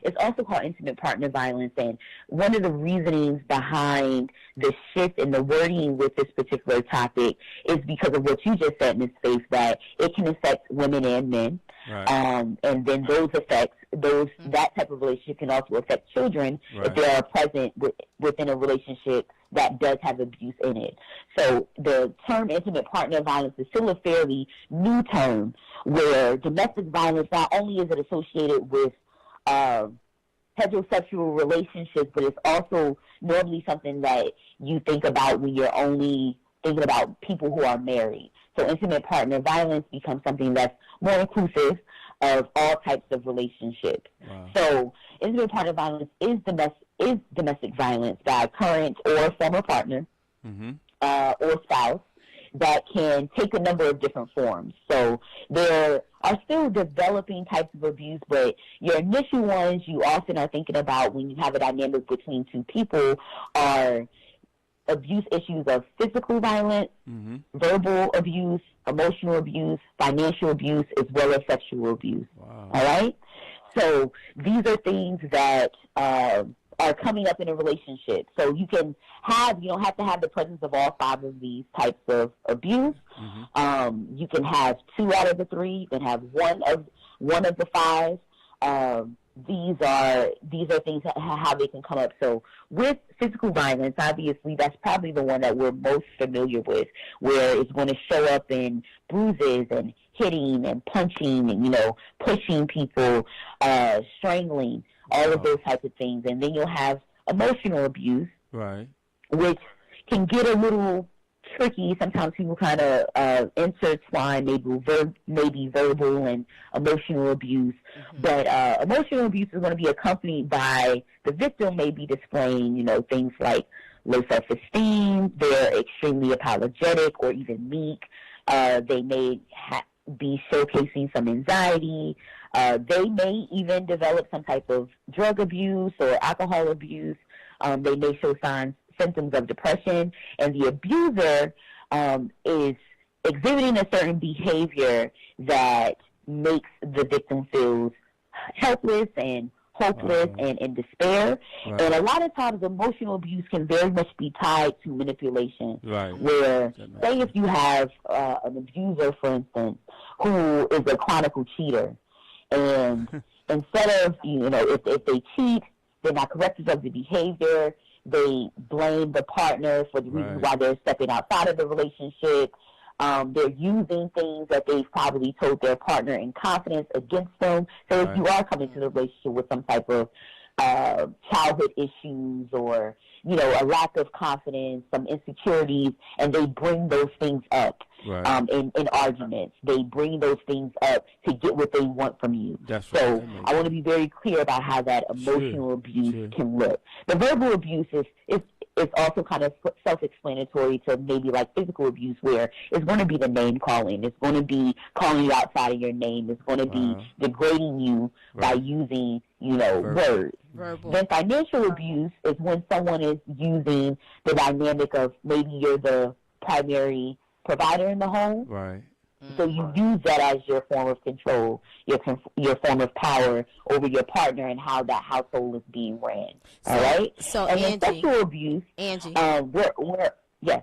S4: it's also called intimate partner violence, and one of the reasonings behind the shift in the wording with this particular topic is because of what you just said, Ms. Faith, that it can affect women and men.
S1: Right.
S4: And then those effects, that type of relationship can also affect children if they are present within a relationship that does have abuse in it. So the term intimate partner violence is still a fairly new term, where domestic violence, not only is it associated with heterosexual relationships, but it's also normally something that you think about when you're only thinking about people who are married. So intimate partner violence becomes something that's more inclusive of all types of relationships.
S1: Wow.
S4: So intimate partner violence is domestic violence by a current or former partner or spouse that can take a number of different forms. So there are still developing types of abuse, but your initial ones you often are thinking about when you have a dynamic between two people are abuse issues of physical violence, verbal abuse, emotional abuse, financial abuse, as well as sexual abuse.
S1: Wow.
S4: All right? So these are things that are coming up in a relationship. So you don't have to have the presence of all five of these types of abuse. You can have 2 out of the 3. You can have one of the 5. These are things how they can come up. So with physical violence, obviously that's probably the one that we're most familiar with, where it's going to show up in bruises and hitting and punching and pushing people, strangling, all of those types of things. And then you'll have emotional abuse,
S1: Right.
S4: which can get a little tricky. Sometimes people kind of intertwine maybe verbal and emotional abuse. But emotional abuse is going to be accompanied by the victim may be displaying, things like low self-esteem. They're extremely apologetic or even meek. They may be showcasing some anxiety. They may even develop some type of drug abuse or alcohol abuse. They may show symptoms of depression, and the abuser is exhibiting a certain behavior that makes the victim feel helpless and hopeless and in despair.
S1: Right.
S4: And a lot of times emotional abuse can very much be tied to manipulation.
S1: Right.
S4: Where, say if you have an abuser, for instance, who is a chronicle cheater, and instead of, if they cheat, they're not corrective of the behavior, they blame the partner for the reasons why they're stepping outside of the relationship. They're using things that they've probably told their partner in confidence against them. So if you are coming to the relationship with some type of childhood issues or, a lack of confidence, some insecurities, and they bring those things up in arguments. They bring those things up to get what they want from you. So I want to be very clear about how that emotional abuse can look. The verbal abuse is also kind of self-explanatory to maybe like physical abuse, where it's going to be the name calling. It's going to be calling you outside of your name. It's going to be degrading you by using, words.
S2: Verbal.
S4: Then financial abuse is when someone is using the dynamic of maybe you're the primary provider in the home.
S1: Right.
S4: So you use that as your form of control, your form of power over your partner and how that household is being ran. All right?
S2: So,
S4: and
S2: Angie,
S4: then sexual abuse.
S2: Angie.
S4: Yes.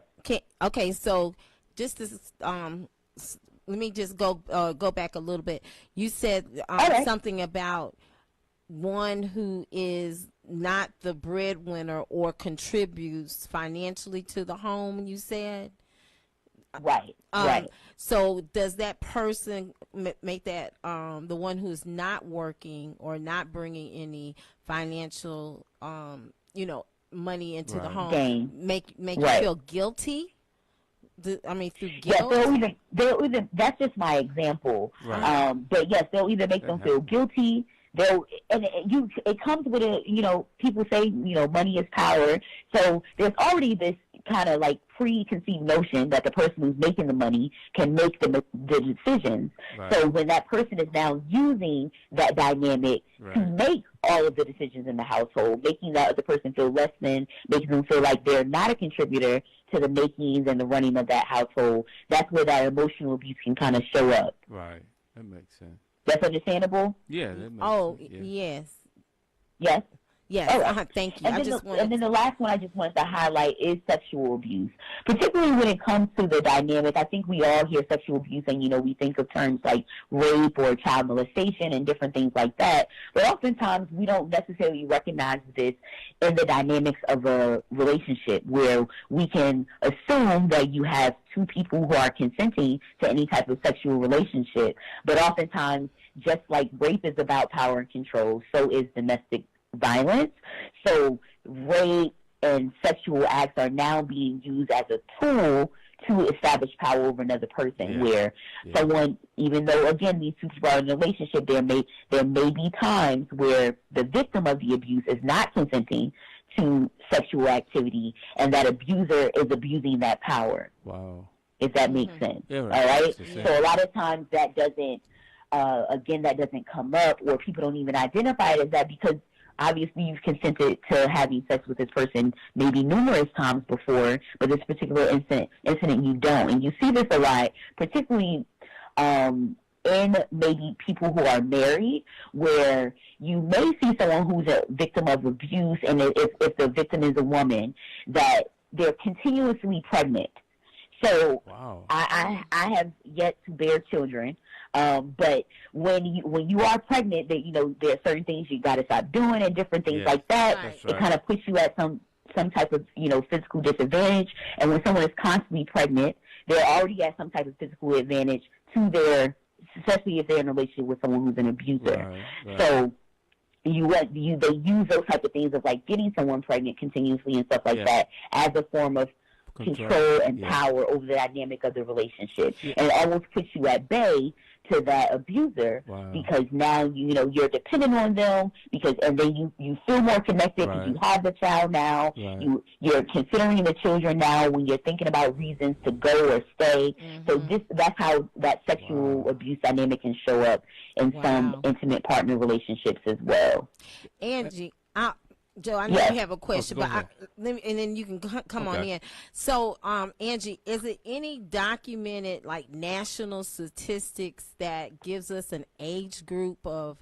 S2: Okay, so just this, let me just go back a little bit. You said something about one who is not the breadwinner or contributes financially to the home, you said?
S4: Right.
S2: So does that person make that the one who's not working or not bringing any financial, money into the home make you feel guilty? Through guilt?
S4: Yes, they'll either, that's just my example.
S1: Right.
S4: But yes, they'll either make them feel guilty. It comes with people say, money is power. So there's already this kind of like preconceived notion that the person who's making the money can make the decisions. Right. So when that person is now using that dynamic to make all of the decisions in the household, making that other person feel less than, making them feel like they're not a contributor to the makings and the running of that household, that's where that emotional abuse can kind of show up.
S1: Right. That makes sense.
S4: That's understandable?
S1: Yeah, that makes sense. Yeah.
S2: Yes.
S4: Yes?
S2: Yes, thank you.
S4: And then the last one I just wanted to highlight is sexual abuse, particularly when it comes to the dynamic. I think we all hear sexual abuse and, we think of terms like rape or child molestation and different things like that. But oftentimes we don't necessarily recognize this in the dynamics of a relationship, where we can assume that you have two people who are consenting to any type of sexual relationship. But oftentimes, just like rape is about power and control, so is domestic violence. So rape and sexual acts are now being used as a tool to establish power over another person, where someone, even though, again, these two people are in a relationship, there may be times where the victim of the abuse is not consenting to sexual activity, and that abuser is abusing that power.
S1: Wow.
S4: If that makes sense.
S1: Yeah,
S4: all right? So a lot of times that doesn't come up, or people don't even identify it as that, because obviously you've consented to having sex with this person maybe numerous times before, but this particular incident you don't. And you see this a lot, particularly in maybe people who are married, where you may see someone who's a victim of abuse, and if the victim is a woman, that they're continuously pregnant. So I have yet to bear children, but when you are pregnant, that there are certain things you got to stop doing and different things like that. It kind of puts you at some type of physical disadvantage. And when someone is constantly pregnant, they're already at some type of physical advantage to especially if they're in a relationship with someone who's an abuser. So they use those type of things of like getting someone pregnant continuously and stuff like that as a form of control and power over the dynamic of the relationship, and it almost puts you at bay to that abuser, because now you're dependent on them, and then you feel more connected because you have the child now. You're considering the children now when you're thinking about reasons to go or stay. So that's how that sexual abuse dynamic can show up in some intimate partner relationships as well.
S2: Angie, Joe, I know
S4: Yes.
S2: you have a question,
S1: go
S2: but
S1: ahead.
S2: let me, and then you can come on
S1: Okay.
S2: in. So, Angie, is it any documented like national statistics that gives us an age group of,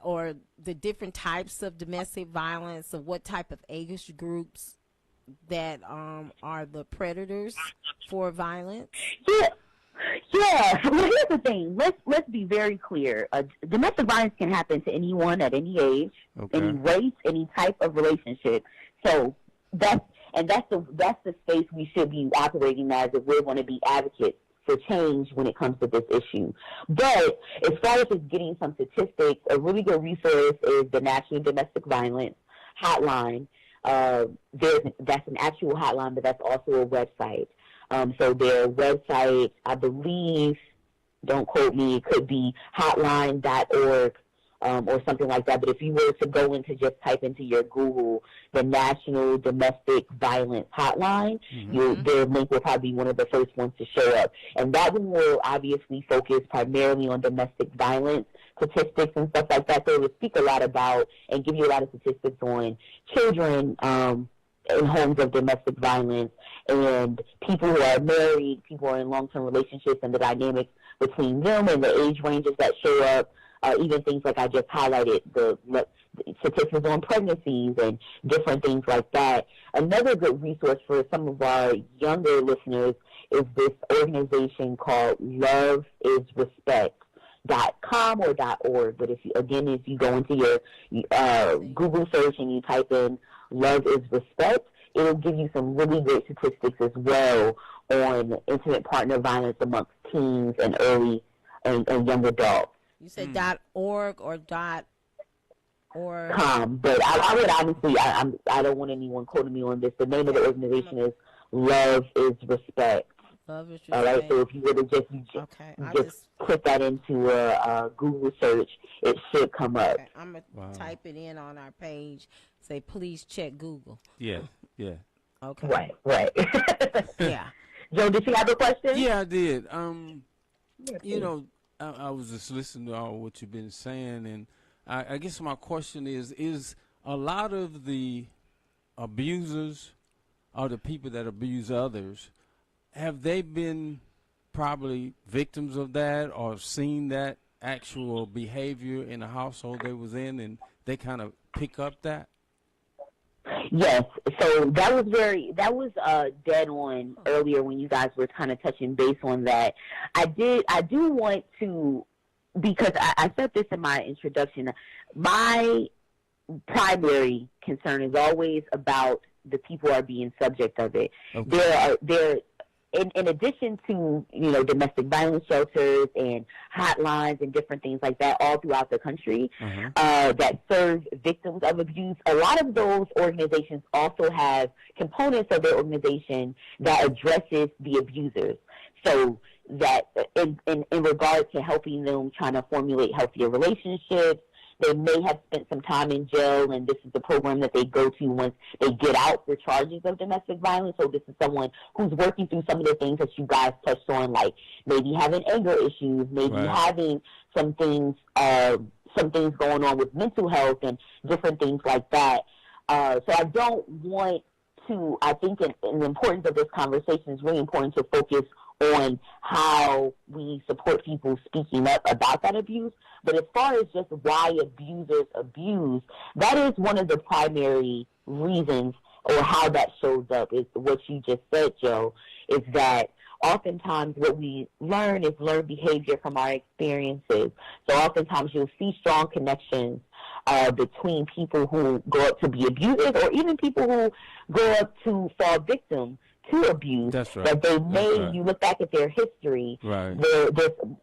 S2: or the different types of domestic violence, of what type of age groups that are the predators for violence?
S4: Yeah. Yeah. Well, here's the thing. Let's be very clear. Domestic violence can happen to anyone at any age, any race, any type of relationship. So that's the space we should be operating as if we're going to be advocates for change when it comes to this issue. But as far as just getting some statistics, a really good resource is the National Domestic Violence Hotline. That's an actual hotline, but that's also a website. So their website, I believe, don't quote me, it could be hotline.org or something like that. But if you were to go into just type into your Google the National Domestic Violence Hotline, their link will probably be one of the first ones to show up. And that one will obviously focus primarily on domestic violence statistics and stuff like that. So it will speak a lot about and give you a lot of statistics on children in homes of domestic violence and people who are married, people who are in long-term relationships, and the dynamics between them and the age ranges that show up. Even things like I just highlighted, the statistics on pregnancies and different things like that. Another good resource for some of our younger listeners is this organization called loveisrespect.com or .org. But if you go into your Google search and you type in Love is Respect, it'll give you some really great statistics as well on intimate partner violence amongst teens and early and young adults.
S2: You said .org or .org?
S4: .com, but I would honestly, I don't want anyone quoting me on this. The name of the organization is Love is Respect.
S2: Love is Respect.
S4: All right, so if you were to just click that into a Google search, it should come up.
S2: Okay. I'm going to type it in on our page. Say, please check Google.
S1: Yeah.
S2: Okay.
S4: Right.
S2: Yeah.
S4: Joe, did you have a question?
S1: Yeah, I did. You know, I was just listening to all what you've been saying, and I guess my question is a lot of the abusers or the people that abuse others, have they been probably victims of that or seen that actual behavior in the household they was in, and they kind of pick up that?
S4: Yes, so that was dead on earlier when you guys were kind of touching base on that. I do want to, because I said this in my introduction, my primary concern is always about the people who are being subject of it. Okay. There in addition to, domestic violence shelters and hotlines and different things like that all throughout the country that serve victims of abuse, a lot of those organizations also have components of their organization that addresses the abusers. So that in regard to helping them trying to formulate healthier relationships, they may have spent some time in jail, and this is the program that they go to once they get out for charges of domestic violence. So this is someone who's working through some of the things that you guys touched on, like maybe having anger issues, maybe having some things going on with mental health and different things like that. So I don't want to, I think in the importance of this conversation is really important to focus on how we support people speaking up about that abuse. But as far as just why abusers abuse, that is one of the primary reasons, or how that shows up is what you just said, Joe, is that oftentimes what we learn is learned behavior from our experiences. So oftentimes you'll see strong connections between people who go up to be abusers, or even people who go up to fall victim to abuse.
S1: That's right.
S4: That they may, you look back at their history, there's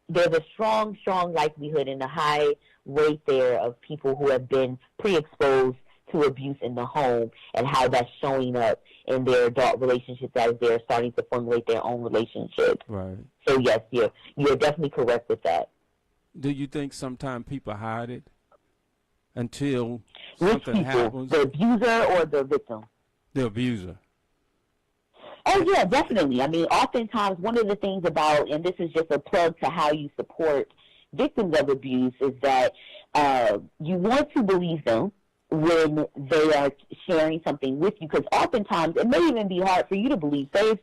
S4: a strong likelihood and a high rate there of people who have been pre-exposed to abuse in the home, and how that's showing up in their adult relationships as they're starting to formulate their own relationships. Right. So yes, you're definitely correct with that.
S1: Do you think sometimes people hide it until something happens?
S4: The abuser or the victim?
S1: The abuser.
S4: Oh, yeah, definitely. I mean, oftentimes one of the things about, and this is just a plug to how you support victims of abuse, is that you want to believe them. when they are sharing something with you, because oftentimes it may even be hard for you to believe. Say if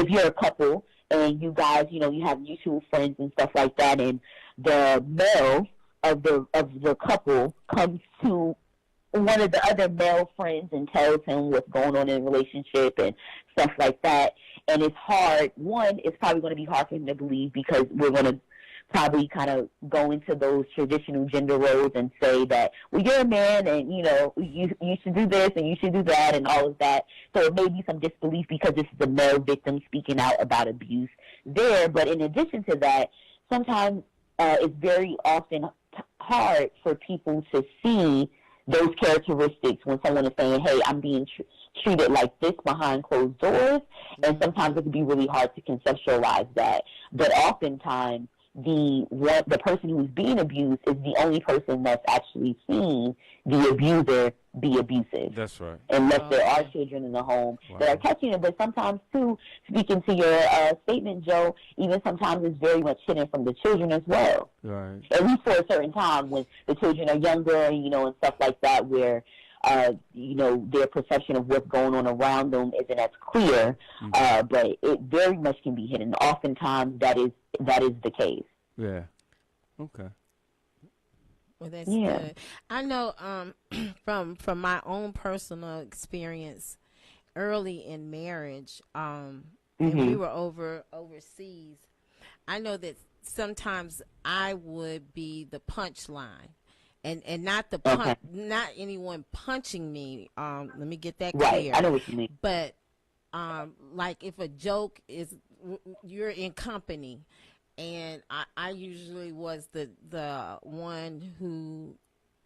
S4: you're a couple and you guys, you have mutual friends and stuff like that, and the male of the couple comes to one of the other male friends and tells him what's going on in the relationship and stuff like that. And it's hard. One, it's probably going to be hard for him to believe, because we're going to probably kind of go into those traditional gender roles and say that, well, you're a man and, you should do this and you should do that and all of that. So it may be some disbelief because this is a male victim speaking out about abuse there. But in addition to that, sometimes it's very often hard for people to see those characteristics when someone is saying, hey, I'm being treated like this behind closed doors. And sometimes it can be really hard to conceptualize that. But oftentimes, the person who's being abused is the only person that's actually seeing the abuser be abusive.
S1: That's right.
S4: Unless there are children in the home that are catching it. But sometimes, too, speaking to your statement, Joe, even sometimes it's very much hidden from the children as well.
S1: Right.
S4: At least for a certain time when the children are younger, and stuff like that, where their perception of what's going on around them isn't as clear, but it very much can be hidden. Oftentimes, that is the case.
S1: Yeah. Okay.
S2: Well, that's good. I know from my own personal experience, early in marriage, and we were overseas. I know that sometimes I would be the punchline. And not the punch, not anyone punching me. Let me get that clear.
S4: Right, I know what you mean.
S2: But like if a joke is, you're in company, and I usually was the one who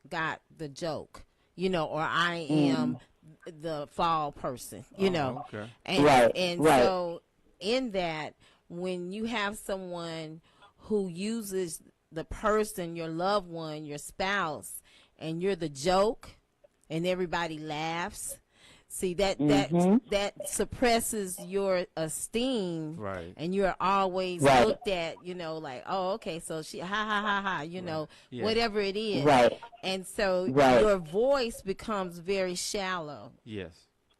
S2: got the joke, or I am the fall person,
S1: Okay.
S2: And so in that, when you have someone who uses the person, your loved one, your spouse, and you're the joke, and everybody laughs. See, that suppresses your esteem,
S1: right?
S2: And you're always looked at, like, oh, okay, so she, ha ha ha ha, whatever it is,
S4: right?
S2: And so your voice becomes very shallow,
S1: yes,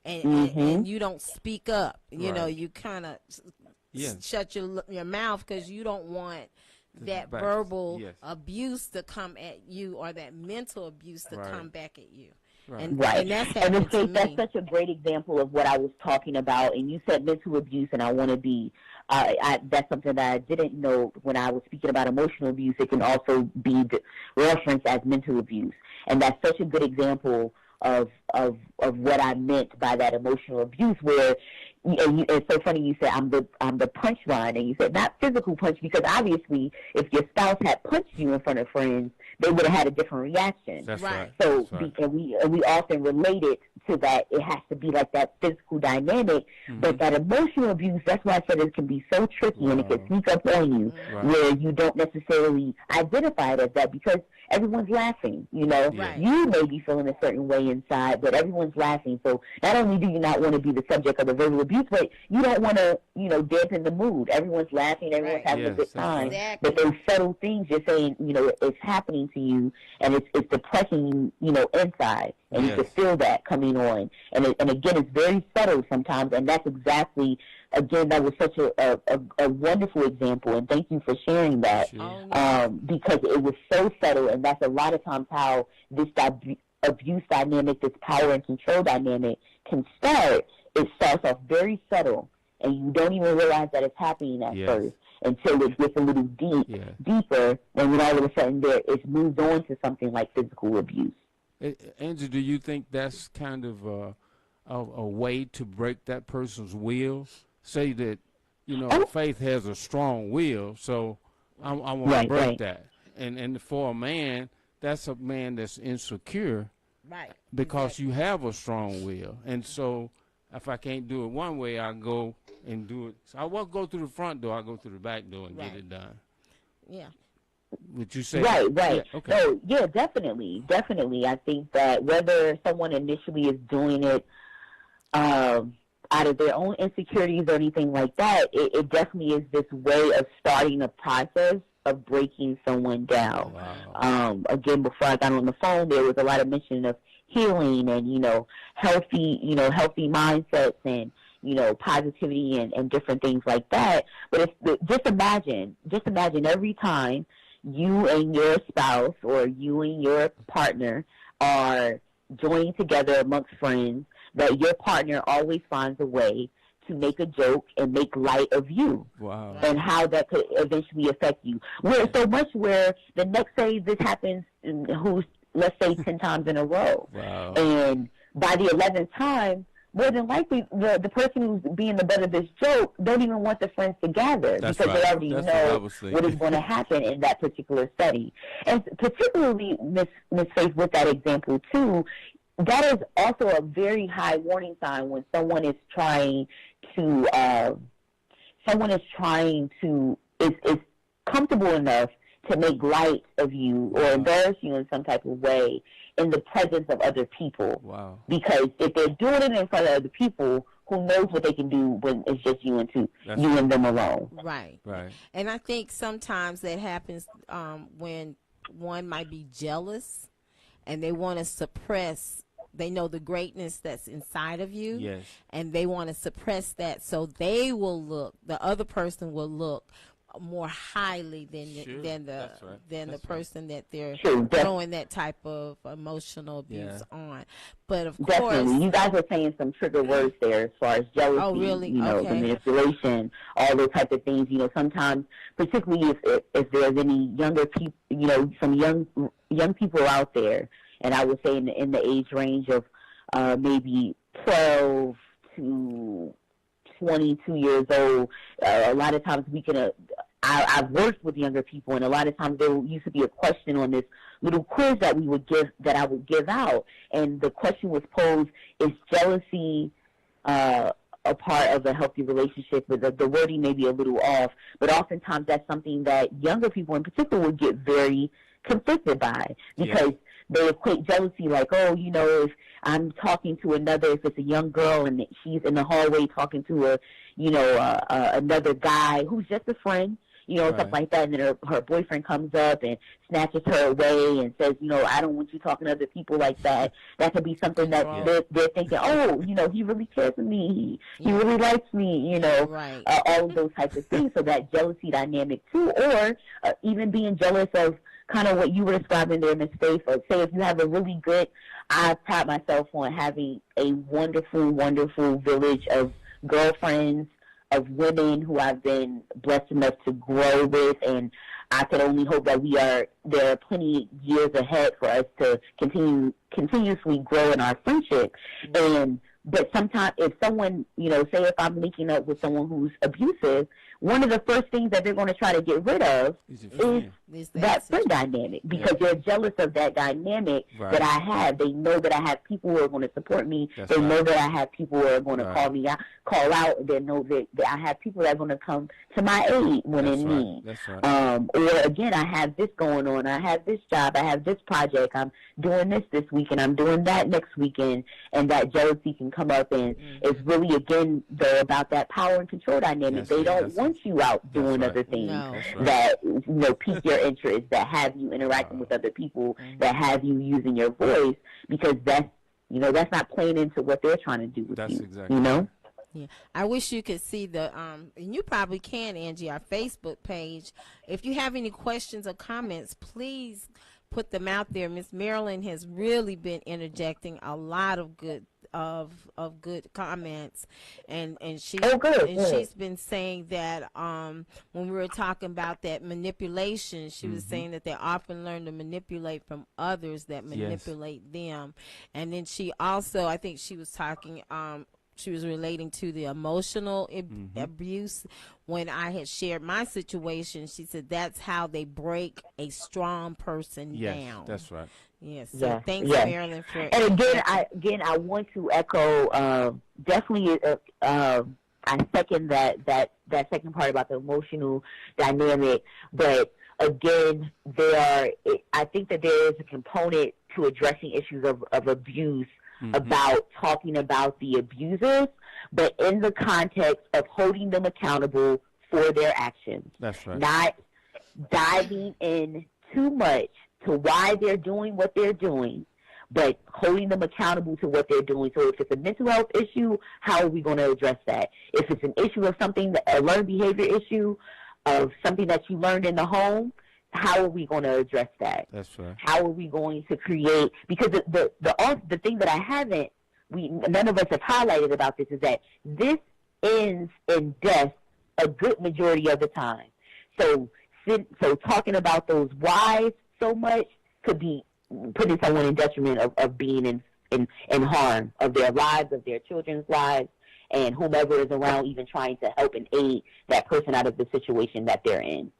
S2: and you don't speak up, you kind of shut your mouth because you don't want that verbal abuse to come at you, or that mental abuse to come back at you.
S4: Right.
S2: And that's happened to me.
S4: That's such a great example of what I was talking about. And you said mental abuse, and I want to be, that's something that I didn't know when I was speaking about emotional abuse. It can also be referenced as mental abuse. And that's such a good example of what I meant by that emotional abuse, where it's so funny you said I'm the punchline, and you said not physical punch, because obviously if your spouse had punched you in front of friends, they would have had a different reaction.
S1: That's right.
S4: So
S1: That's right.
S4: And we often relate it to that. It has to be like that physical dynamic, but that emotional abuse, that's why I said it can be so tricky, and it can sneak up on you, where you don't necessarily identify it as that, because everyone's laughing, You may be feeling a certain way inside, but everyone's laughing. So not only do you not want to be the subject of the verbal abuse, but you don't want to, dampen the mood. Everyone's laughing, everyone's having a good time.
S2: Exactly.
S4: But those subtle things you're saying, it's happening to you, and it's depressing you, inside. And you can feel that coming on. And again, it's very subtle sometimes, and that's exactly, again, that was such a wonderful example, and thank you for sharing that, because it was so subtle, and that's a lot of times how this abuse dynamic, this power and control dynamic can start. It starts off very subtle, and you don't even realize that it's happening at first until it gets a little deeper, and then all of a sudden it's moved on to something like physical abuse.
S1: Angie, do you think that's kind of a way to break that person's will? Say that, Faith has a strong will, so I want to break that. And for a man, that's a man that's insecure, because you have a strong will. And so if I can't do it one way, I go and do it. So I won't go through the front door. I go through the back door and get it done.
S2: Yeah.
S1: Would you say?
S4: Right.
S1: Yeah, okay.
S4: So, yeah, definitely. I think that whether someone initially is doing it out of their own insecurities or anything like that, it definitely is this way of starting a process of breaking someone down.
S1: Wow.
S4: Again, before I got on the phone, there was a lot of mention of healing and, healthy mindsets and, positivity and different things like that. But just imagine every time you and your spouse or you and your partner are joining together amongst friends, that your partner always finds a way to make a joke and make light of you.
S1: Wow.
S4: And how that could eventually affect you. Where so much where the next day this happens, let's say 10 times in a row.
S1: Wow.
S4: And by the 11th time, more than likely, the person who's being the butt of this joke don't even want the friends to gather because they already know what is going to happen in that particular setting. And particularly, Miss Faith, with that example too, that is also a very high warning sign when someone is trying to is comfortable enough to make light of you or embarrass you in some type of way in the presence of other people.
S1: Wow.
S4: Because if they're doing it in front of other people, who knows what they can do when it's just you and them alone.
S2: Right.
S1: Right.
S2: And I think sometimes that happens when one might be jealous and they want to suppress. They know the greatness that's inside of you.
S1: Yes.
S2: And they want to suppress that so the other person will look more highly than the person that they're throwing that type of emotional abuse on. But of course,
S4: you guys are saying some trigger words there as far as jealousy,
S2: oh, really?
S4: The manipulation, all those type of things. Sometimes, particularly if there's any younger people, some young people out there, and I would say in the age range of maybe 12 to 22 years old, a lot of times we can. I've worked with younger people, and a lot of times there used to be a question on this little quiz that I would give out, and the question was posed: is jealousy a part of a healthy relationship? But the wording may be a little off, but oftentimes that's something that younger people in particular would get very conflicted by because they equate jealousy like, if I'm talking to if it's a young girl and she's in the hallway talking to another guy who's just a friend, stuff like that, and then her boyfriend comes up and snatches her away and says, I don't want you talking to other people like that. That could be something that they're thinking, he really cares for me. He really likes me, all of those types of things. So that jealousy dynamic too, or even being jealous of kind of what you were describing there, Ms. Faith. Say if you have a really good, I pride myself on having a wonderful, wonderful village of girlfriends, of women who I've been blessed enough to grow with, and I could only hope that there are plenty years ahead for us to continuously grow in our friendship. But sometimes if someone, say if I'm linking up with someone who's abusive, one of the first things that they're going to try to get rid of is that friend dynamic because they're jealous of that dynamic that I have. They know that I have people who are going to support me. They know that I have people who are going to call out. They know that I have people that are going to come to my aid when in need.
S1: That's right.
S4: Or again, I have this going on. I have this job. I have this project. I'm doing this weekend. I'm doing that next weekend. And that jealousy can come up, and it's really, again, though, about that power and control dynamic. They don't want you out doing other things that pique your interest, that have you interacting with other people, that have you using your voice, because that's not playing into what they're trying to do with you.
S1: Exactly.
S2: Yeah, I wish you could see and you probably can, Angie, our Facebook page. If you have any questions or comments, please put them out there. Miss Marilyn has really been interjecting a lot of good comments, and she's been saying that when we were talking about that manipulation, she was saying that they often learn to manipulate from others that manipulate them. And then she also, I think she was talking she was relating to the emotional abuse. When I had shared my situation, she said that's how they break a strong person down.
S1: That's right.
S2: Yes. So thanks, Marilyn, for.
S4: And again, I want to echo. Definitely, I second that second part about the emotional dynamic. But again, I think that there is a component to addressing issues of abuse. About talking about the abusers, but in the context of holding them accountable for their actions.
S1: That's right.
S4: Not diving in too much to why they're doing what they're doing, but holding them accountable to what they're doing. So if it's a mental health issue, how are we going to address that? If it's an issue of something, a learned behavior issue, of something that you learned in the home, how are we going to address that?
S1: That's right.
S4: How are we going to create? Because the thing that I haven't, none of us have highlighted about this is that this ends in death a good majority of the time. So talking about those whys so much could be putting someone in detriment of being in harm of their lives, of their children's lives, and whomever is around even trying to help and aid that person out of the situation that they're in.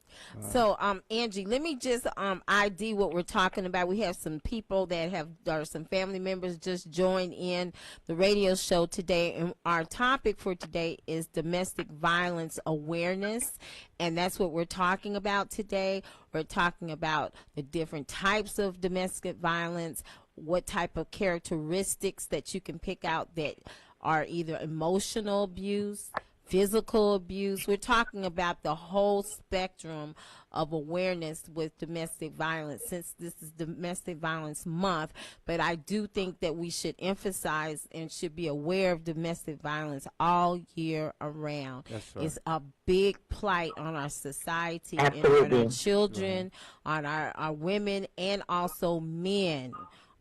S2: So, Angie, let me just ID what we're talking about. We have some people that or some family members just joined in the radio show today, and our topic for today is domestic violence awareness, and that's what we're talking about today. We're talking about the different types of domestic violence, what type of characteristics that you can pick out that are either emotional abuse, physical abuse. We're talking about the whole spectrum of awareness with domestic violence, since this is Domestic Violence Month. But I do think that we should emphasize and should be aware of domestic violence all year around.
S1: That's right.
S2: It's a big plight on our society,
S4: Absolutely.
S2: and on our children, on our women, and also men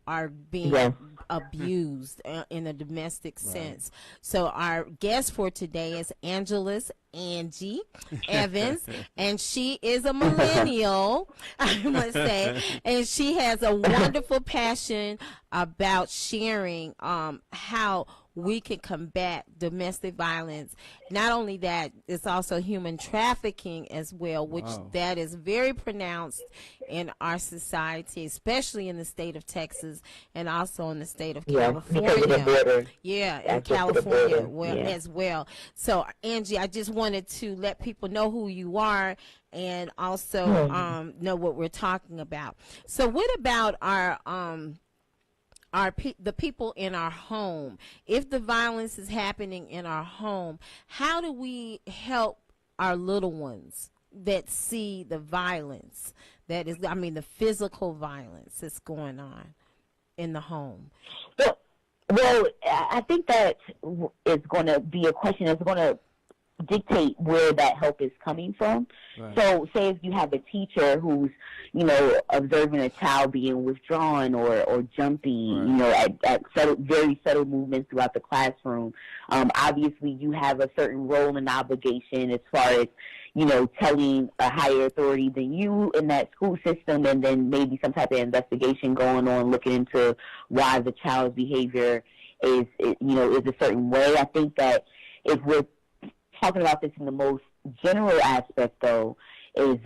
S2: are being abused in a domestic sense. So our guest for today is Angie Evans, and she is a millennial, I must say, and she has a wonderful passion about sharing how we can combat domestic violence. Not only that, it's also human trafficking as well, which that is very pronounced in our society, especially in the state of Texas and also in the state of California. Yeah, in California as well. So, Angie, I just wanted to let people know who you are and also know what we're talking about. So what about the people in our home? If the violence is happening in our home, how do we help our little ones that see the violence that is, the physical violence that's going on in the home?
S4: Well, I think that is going to be a question that's going to dictate where that help is coming from. Right. So say if you have a teacher who's, observing a child being withdrawn or jumping, at very subtle movements throughout the classroom, obviously you have a certain role and obligation as far as, telling a higher authority than you in that school system, and then maybe some type of investigation going on, looking into why the child's behavior is a certain way. I think that if we're talking about this in the most general aspect, though, is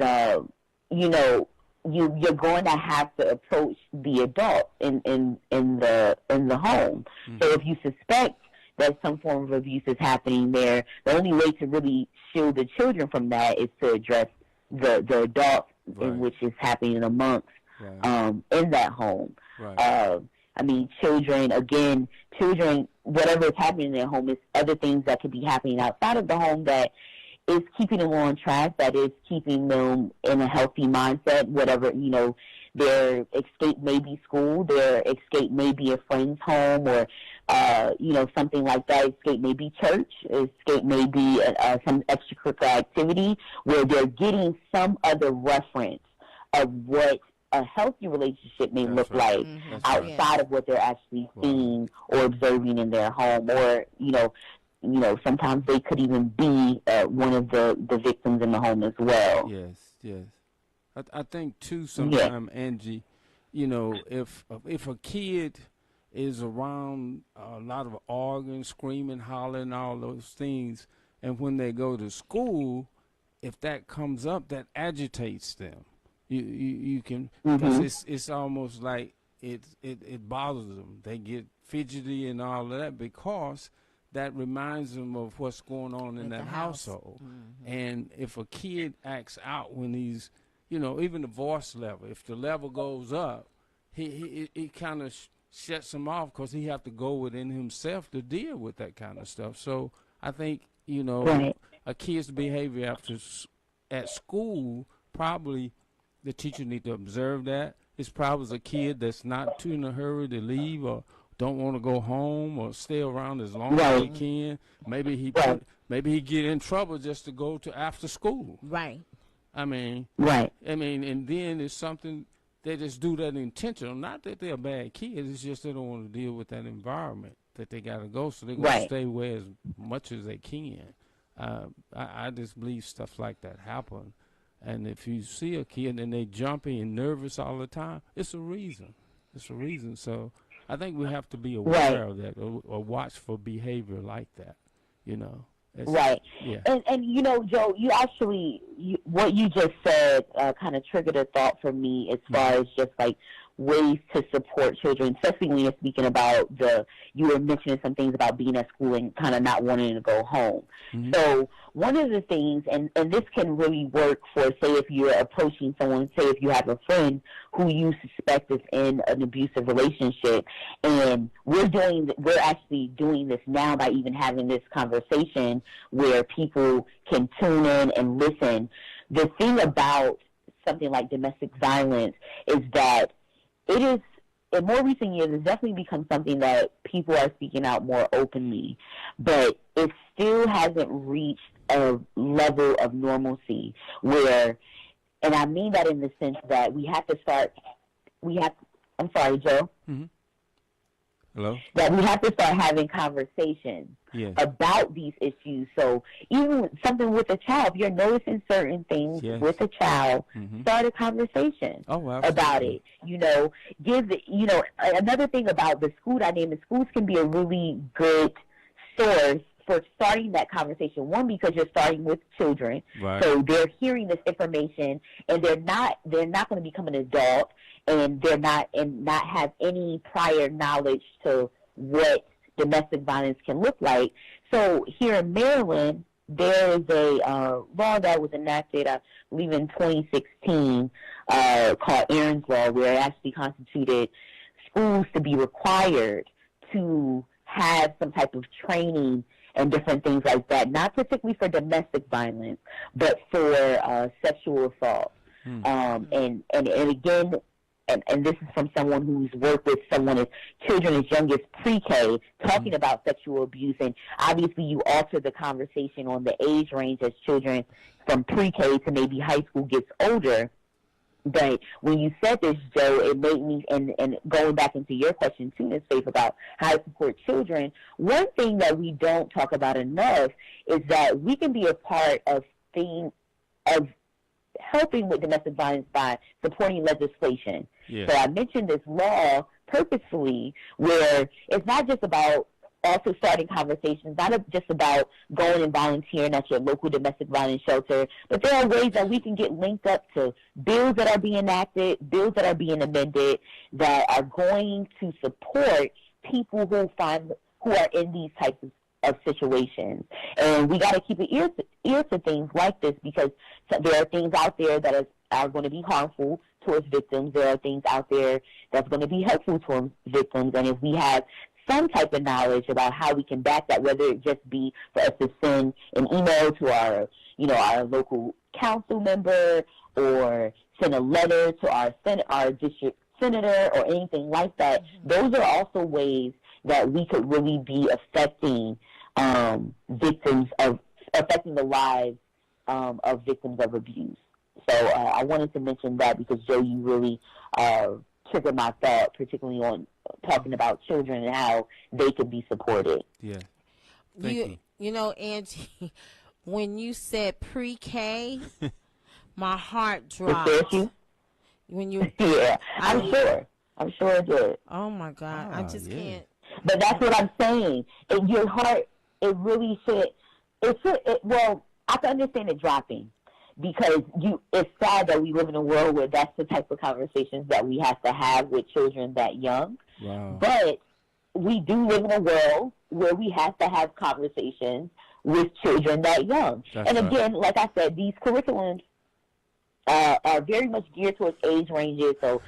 S4: you're going to have to approach the adult in the home. Mm-hmm. So if you suspect that some form of abuse is happening there, the only way to really shield the children from that is to address the adults in which is happening amongst in that home. Right. Children, whatever is happening in their home is other things that could be happening outside of the home that is keeping them on track, that is keeping them in a healthy mindset, whatever, their escape may be school, their escape may be a friend's home, or, something like that. Escape may be church, escape may be some extracurricular activity where they're getting some other reference of what a healthy relationship may look like outside of what they're actually seeing or observing in their home, or, sometimes they could even be one of the victims in the home as well.
S1: Yes. I think, too, sometimes, Angie, if a kid is around a lot of arguing, screaming, hollering, all those things, and when they go to school, if that comes up, that agitates them. You can, because it's almost like it bothers them. They get fidgety and all of that because that reminds them of what's going on in that household. Mm-hmm. And if a kid acts out when he's, even the voice level, if the level goes up, he kind of shuts him off because he have to go within himself to deal with that kind of stuff. So I think, a kid's behavior at school, probably the teacher need to observe that it's probably a kid that's not too in a hurry to leave or don't want to go home or stay around as long as they can. Maybe he get in trouble just to go to after school.
S2: Right.
S1: I mean, and then it's something they just do that intentional. Not that they're bad kids. It's just they don't want to deal with that environment that they got to go, so they're going to stay away as much as they can. I just believe stuff like that happen. And if you see a kid and they jumpy and nervous all the time, it's a reason. It's a reason. So I think we have to be aware of that or watch for behavior like that, you know.
S4: Right.
S1: Yeah.
S4: And you know, Joe, you actually, what you just said kind of triggered a thought for me as far as just like ways to support children, especially when you're speaking about you were mentioning some things about being at school and kind of not wanting to go home. Mm-hmm. So one of the things, and this can really work for, say, if you're approaching someone, say if you have a friend who you suspect is in an abusive relationship, and we're actually doing this now by even having this conversation where people can tune in and listen. The thing about something like domestic violence is that it is, in more recent years, it's definitely become something that people are speaking out more openly, but it still hasn't reached a level of normalcy where, and I mean that in the sense that I'm sorry, Joe.
S1: Mm-hmm. Hello?
S4: That we have to start having conversations about these issues. So even something with a child, if you're noticing certain things with a child, start a conversation about it. You know, another thing about the school dynamic, schools can be a really good source for starting that conversation. One, because you're starting with children, so they're hearing this information, and they're not going to become an adult, and not have any prior knowledge to what domestic violence can look like. So here in Maryland, there is a law that was enacted, I believe, in 2016, called Aaron's Law, where it actually constituted schools to be required to have some type of training and different things like that, not particularly for domestic violence, but for sexual assault. And again, and this is from someone who's worked with children as young as pre-K, talking about sexual abuse. And obviously you alter the conversation on the age range as children from pre-K to maybe high school gets older. But when you said this, Joe, it made me, and going back into your question too, Ms. Faith, about how to support children, one thing that we don't talk about enough is that we can be a part of helping with domestic violence by supporting legislation. So I mentioned this law purposefully, where it's not just about also starting conversations, not just about going and volunteering at your local domestic violence shelter, but there are ways that we can get linked up to bills that are being enacted, bills that are being amended, that are going to support people who are in these types of situations. And we got to keep an ear to things like this, because there are things out there that are going to be harmful towards victims. There are things out there that's going to be helpful towards victims. And if we have some type of knowledge about how we can back that, whether it just be for us to send an email to our local council member, or send a letter to our district senator, or anything like that, those are also ways that we could really be affecting the lives of victims of abuse. So I wanted to mention that because, Joe, you really triggered my thought, particularly on talking about children and how they could be supported.
S1: Yeah.
S2: You know, Angie, when you said pre-K, my heart dropped. When you
S4: I'm sure it did.
S2: Oh my God, I just can't.
S4: But that's what I'm saying. Your heart, it really should. Well, I can understand it dropping, because it's sad that we live in a world where that's the type of conversations that we have to have with children that young.
S1: Wow.
S4: But we do live in a world where we have to have conversations with children that young. That's and again, like I said, these curriculums are very much geared towards age ranges. So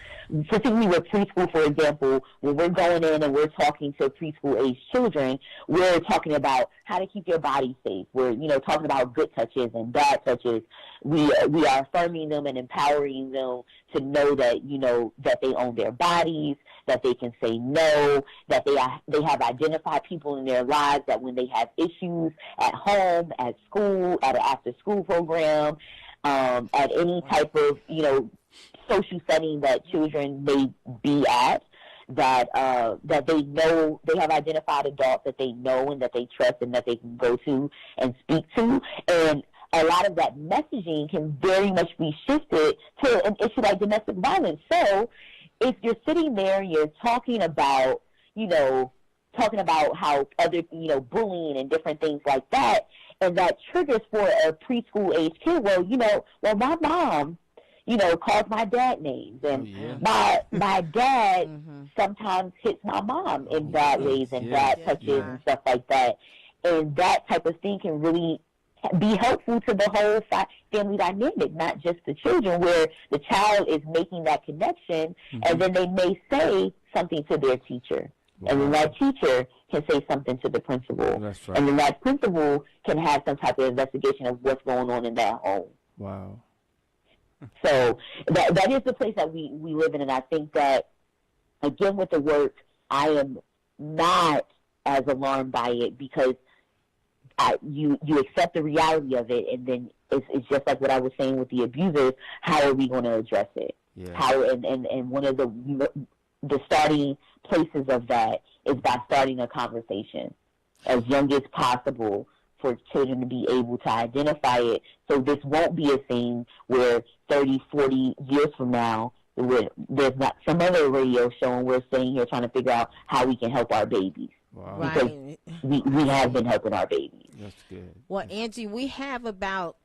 S4: particularly with preschool, for example, when we're going in and we're talking to preschool age children, we're talking about how to keep your body safe. We're, talking about good touches and bad touches. We are affirming them and empowering them to know that, that they own their bodies, that they can say no, that they have identified people in their lives that when they have issues at home, at school, at an after-school program, at any type of, social setting that children may be at, that they know they have identified adults that they know and that they trust and that they can go to and speak to. And a lot of that messaging can very much be shifted to an issue like domestic violence. So if you're sitting there and you're talking about how other, bullying and different things like that, and that triggers for a preschool age kid, my mom, calls my dad names, and my dad sometimes hits my mom in bad ways and bad touches and stuff like that. And that type of thing can really be helpful to the whole family dynamic, not just the children, where the child is making that connection, and then they may say something to their teacher. Wow. And then that teacher can say something to the principal.
S1: That's right.
S4: And then that principal can have some type of investigation of what's going on in that home.
S1: Wow.
S4: So that is the place that we live in. And I think that, again, with the work, I am not as alarmed by it because you accept the reality of it. And then it's just like what I was saying with the abusers. How are we going to address it?
S1: Yeah.
S4: And one of the starting places of that is by starting a conversation as young as possible for children to be able to identify it. So this won't be a thing where 30, 40 years from now, there's not some other radio show and we're sitting here trying to figure out how we can help our babies.
S1: Wow.
S4: Because we have been helping our babies.
S1: That's good.
S2: Well, Angie, we have about,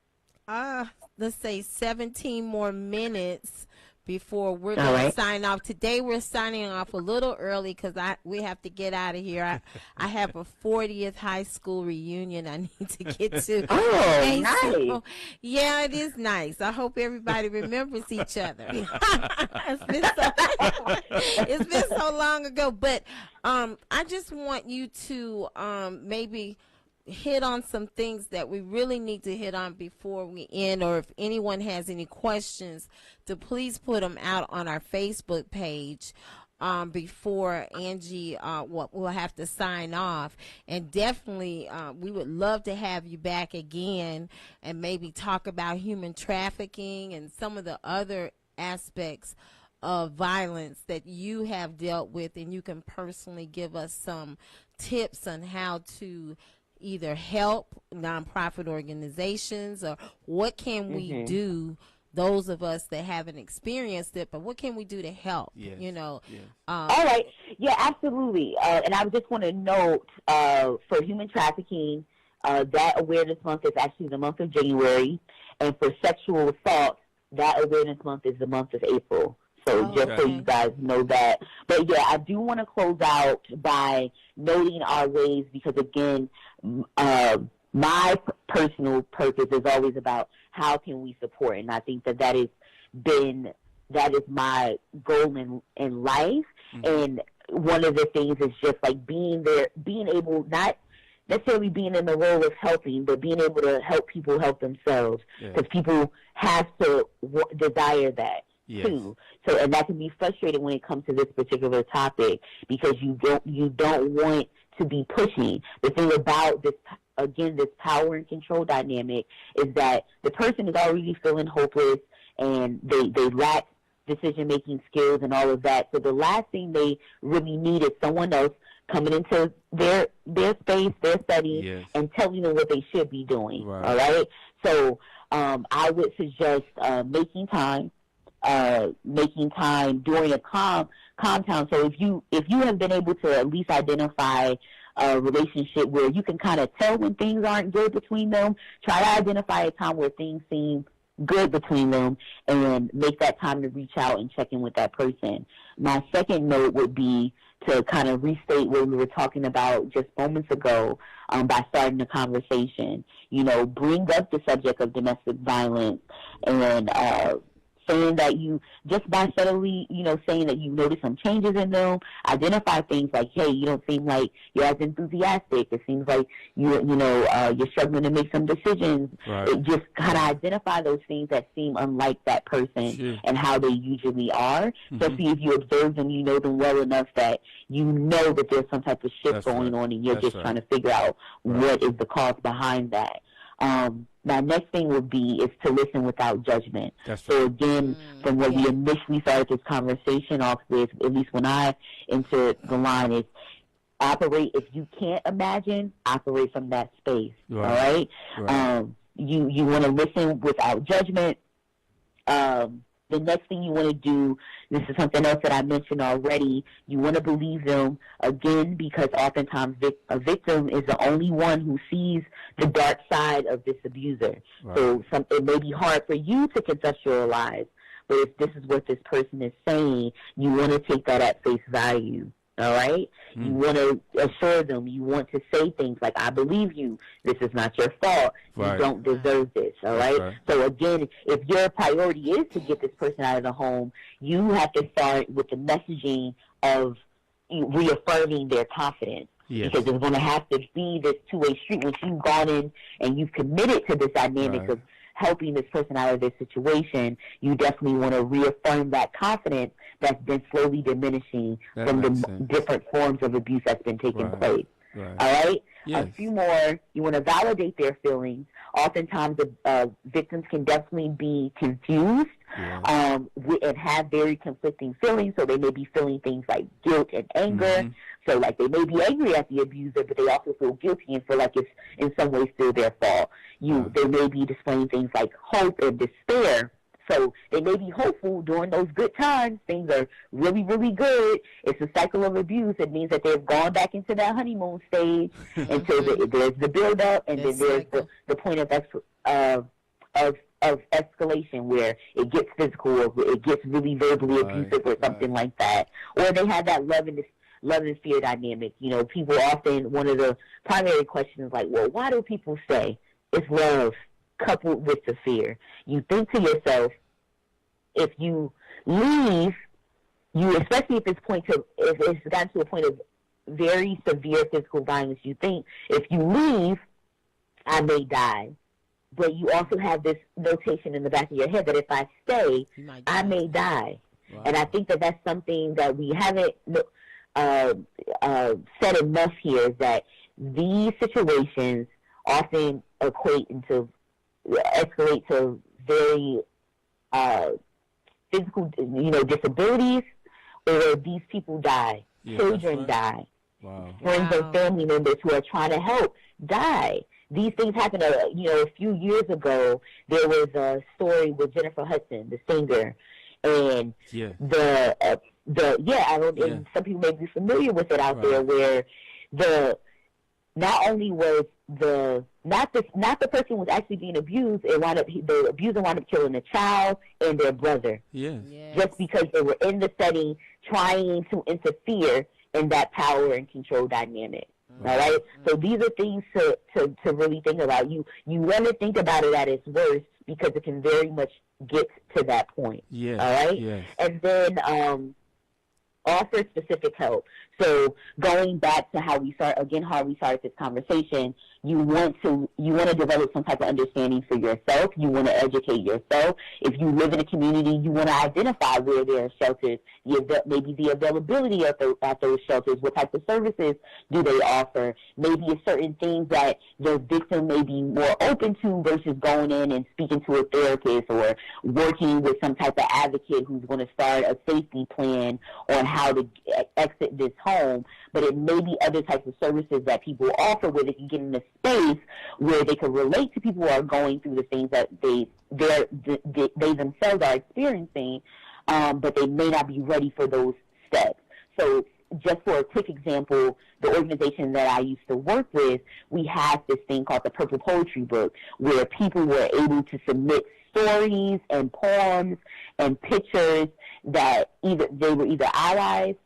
S2: let's say 17 more minutes before we're going to sign off. Today we're signing off a little early because we have to get out of here. I have a 40th high school reunion I need to get to.
S4: Oh, nice.
S2: So, yeah, it is nice. I hope everybody remembers each other. It's been so long ago. But I just want you to maybe hit on some things that we really need to hit on before we end, or if anyone has any questions, to please put them out on our Facebook page before Angie we'll have to sign off. And definitely we would love to have you back again and maybe talk about human trafficking and some of the other aspects of violence that you have dealt with, and you can personally give us some tips on how to either help nonprofit organizations, or what can we do, those of us that haven't experienced it, but what can we do to help?
S1: Yes.
S2: Yes.
S4: All right. Yeah, absolutely. And I just want to note for human trafficking, that awareness month is actually the month of January. And for sexual assault, that awareness month is the month of April. So so you guys know that. But, yeah, I do want to close out by noting our ways because, again, my personal purpose is always about how can we support. And I think that is my goal in life. And one of the things is just like being there, being able, not necessarily being in the role of helping, but being able to help people help themselves. Because people have to desire that.
S1: Yes.
S4: Too. So, and that can be frustrating when it comes to this particular topic because you don't want to be pushy. The thing about this, again, this power and control dynamic is that the person is already feeling hopeless and they lack decision-making skills and all of that. So the last thing they really need is someone else coming into their space, their setting, and telling them what they should be doing. Right. All right? So I would suggest making time during a calm time. So if you have been able to at least identify a relationship where you can kind of tell when things aren't good between them, try to identify a time where things seem good between them and make that time to reach out and check in with that person. My second note would be to kind of restate what we were talking about just moments ago, by starting the conversation. Bring up the subject of domestic violence and saying that you, just by subtly, saying that you notice some changes in them, identify things like, hey, you don't seem like you're as enthusiastic. It seems like you're struggling to make some decisions.
S1: Right.
S4: It just kind of identify those things that seem unlike that person and how they usually are. Especially if you observe them, you know them well enough that you know that there's some type of shift going on, and you're just trying to figure out what is the cause behind that. My next thing would be is to listen without judgment. So again, from what we initially started this conversation off with, at least when I entered the line, is operate. If you can't imagine, operate from that space. Right. All right. You want to listen without judgment. The next thing you want to do, this is something else that I mentioned already, you want to believe them, again, because oftentimes a victim is the only one who sees the dark side of this abuser. Right. So it may be hard for you to conceptualize, but if this is what this person is saying, you want to take that at face value. All right? You want to assure them. You want to say things like, I believe you. This is not your fault. Right. You don't deserve this. All right? So, again, if your priority is to get this person out of the home, you have to start with the messaging of reaffirming their confidence. Yes. Because it's going to have to be this two-way street. Once you've gone in and you've committed to this dynamic of helping this person out of this situation, you definitely want to reaffirm that confidence that's been slowly diminishing from the different forms of abuse that's been taking place. Right. All right? Yes. A few more, you want to validate their feelings. Oftentimes, victims can definitely be confused and have very conflicting feelings. So they may be feeling things like guilt and anger. So, like, they may be angry at the abuser, but they also feel guilty and feel like it's in some way still their fault. They may be displaying things like hope and despair. So they may be hopeful during those good times. Things are really, really good. It's a cycle of abuse. It means that they've gone back into that honeymoon stage until there's the build-up, and then there's the point of escalation where it gets physical or it gets really verbally abusive or something like that. Or they have that love and fear dynamic. People often, one of the primary questions is like, well, why do people say it's love coupled with the fear? You think to yourself, if you leave, especially if it's gotten to a point of very severe physical violence, you think, if you leave, I may die. But you also have this notation in the back of your head that if I stay, I may die. Wow. And I think that that's something that we haven't said enough here, is that these situations often escalate to very physical, disabilities, or these people die. Children die. Wow. Friends and family members who are trying to help die. These things happened, a few years ago. There was a story with Jennifer Hudson, the singer, and and some people may be familiar with it out there, where not only was not the person was actually being abused, the abuser wound up killing a child and their brother. Yes. Just because they were in the setting trying to interfere in that power and control dynamic. All right? So these are things to really think about. You want to think about it at its worst, because it can very much get to that point. Yes. All right? Yes. And then offer specific help. So going back to how we started this conversation, you want to develop some type of understanding for yourself. You want to educate yourself. If you live in a community, you want to identify where there are shelters, maybe the availability at those shelters. What type of services do they offer? Maybe it's certain things that the victim may be more open to versus going in and speaking to a therapist or working with some type of advocate who's going to start a safety plan on how to exit this home. But it may be other types of services that people offer, where they can get in a space where they can relate to people who are going through the things that they themselves are experiencing, but they may not be ready for those steps. So just for a quick example, the organization that I used to work with, we had this thing called the Purple Poetry Book, where people were able to submit stories and poems and pictures that they were either allies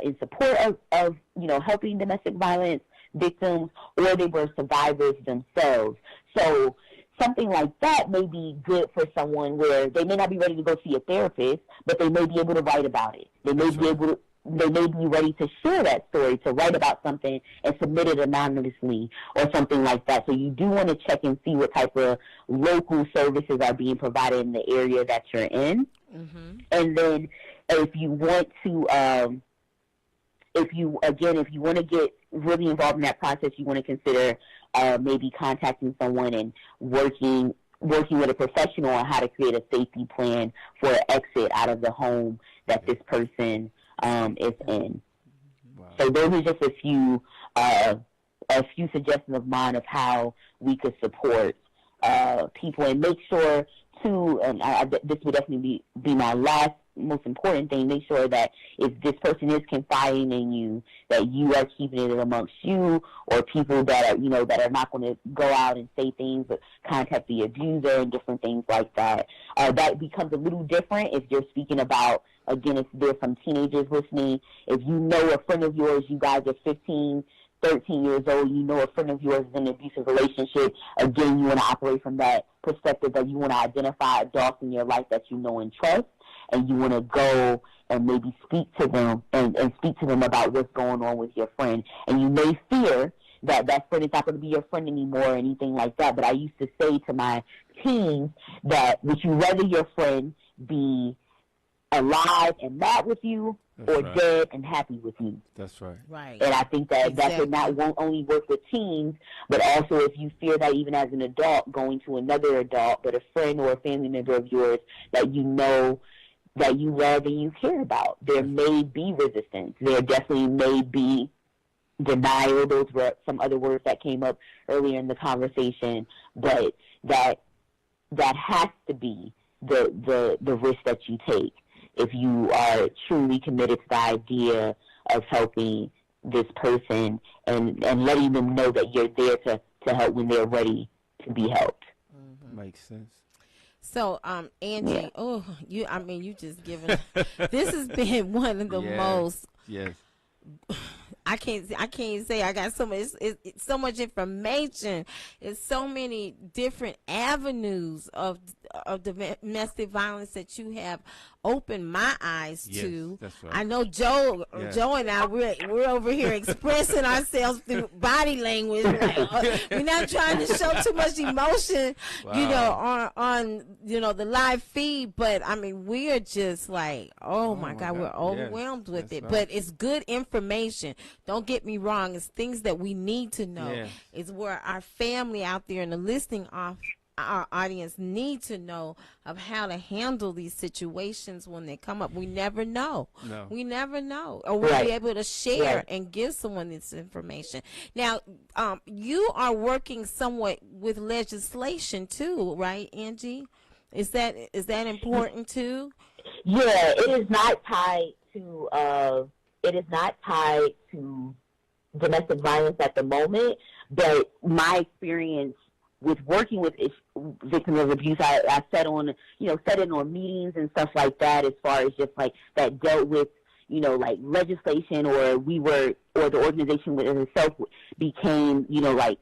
S4: in support of helping domestic violence victims, or they were survivors themselves. So something like that may be good for someone where they may not be ready to go see a therapist, but they may be able to write about it. They may be ready to share that story, to write about something and submit it anonymously or something like that. So you do want to check and see what type of local services are being provided in the area that you're in. Mm-hmm. And then if you want to, if you want to get really involved in that process, you want to consider maybe contacting someone and working with a professional on how to create a safety plan for an exit out of the home that this person is in. Wow. So those are just a few suggestions of mine of how we could support people, and make sure too. And this would definitely be my last most important thing. Make sure that if this person is confiding in you, that you are keeping it amongst you, or people that are that are not going to go out and say things, but contact the abuser and different things like that. That becomes a little different if you're speaking about, again, if there's some teenagers listening. If you know a friend of yours, you guys are 15, 13 years old, you know a friend of yours is in an abusive relationship, again, you want to operate from that perspective that you want to identify adults in your life that you know and trust, and you want to go and maybe speak to them and speak to them about what's going on with your friend. And you may fear that that friend is not going to be your friend anymore or anything like that. But I used to say to my teens that would you rather your friend be alive and mad with you, or dead and happy with you?
S1: That's right.
S2: Right.
S4: And I think that that won't only work with teens, but also if you fear that even as an adult, going to another adult, but a friend or a family member of yours that you know that you love and you care about, there may be resistance. There definitely may be denial. Those were some other words that came up earlier in the conversation, but that has to be the risk that you take if you are truly committed to the idea of helping this person and letting them know that you're there to help when they're ready to be helped.
S1: Mm-hmm. Makes sense.
S2: So, Angie, you just given. This has been one of the most.
S1: Yes.
S2: I can't say I got so much. It's so much information. It's so many different avenues of domestic violence that you have opened my eyes to.
S1: That's right.
S2: I know Joe and I we're over here expressing ourselves through body language. We're not trying to show too much emotion, on the live feed. But I mean, we are just like, oh my God, we're overwhelmed with it. Right. But it's good information. Don't get me wrong. It's things that we need to know. Yes. It's where our family out there in the listening our audience need to know of how to handle these situations when they come up. We never know. No. We never know. Or we'll be able to share and give someone this information. Now, you are working somewhat with legislation too, right, Angie? Is that important too?
S4: Yeah, it is not tied to domestic violence at the moment, but my experience with working with victims of abuse, I sat in on meetings and stuff like that, as far as just like that dealt with, like legislation, or the organization within itself became, like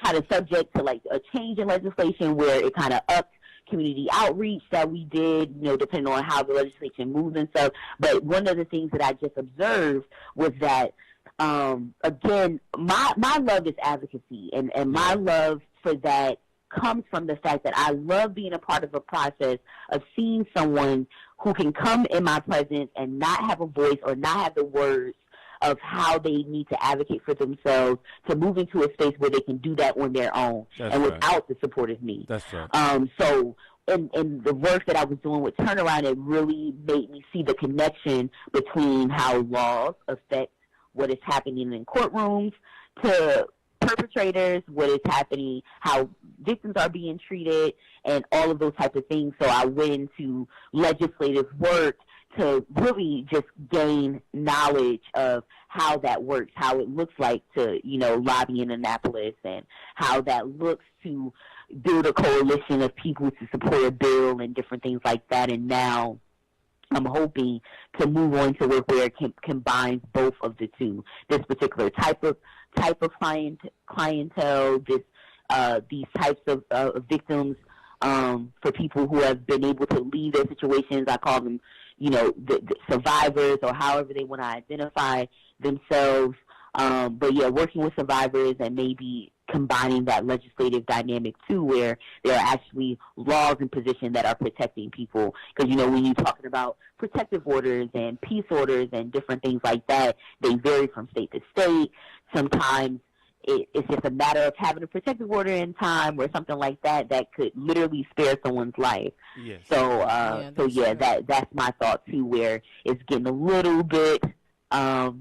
S4: kind of subject to like a change in legislation where it kind of upped community outreach that we did, depending on how the legislation moves and stuff. But one of the things that I just observed was that, again, my love is advocacy, and my love for that comes from the fact that I love being a part of a process of seeing someone who can come in my presence and not have a voice or not have the words of how they need to advocate for themselves, to move into a space where they can do that on their own. That's and without the support of me.
S1: That's right.
S4: So in the work that I was doing with Turnaround, it really made me see the connection between how laws affect what is happening in courtrooms to perpetrators, what is happening, how victims are being treated, and all of those types of things. So I went into legislative work to really just gain knowledge of how that works, how it looks like to, lobby in Annapolis, and how that looks to build a coalition of people to support a bill and different things like that. And now I'm hoping to move on to work where it combines both of the two. This particular type of clientele, these types of victims, for people who have been able to leave their situations. I call them, the survivors, or however they want to identify themselves. But yeah, working with survivors and maybe combining that legislative dynamic too, where there are actually laws in position that are protecting people. Because, when you're talking about protective orders and peace orders and different things like that, they vary from state to state. Sometimes it's just a matter of having a protective order in time or something like that that could literally spare someone's life.
S1: Yes.
S4: So, that's my thought too, where it's getting a little bit, I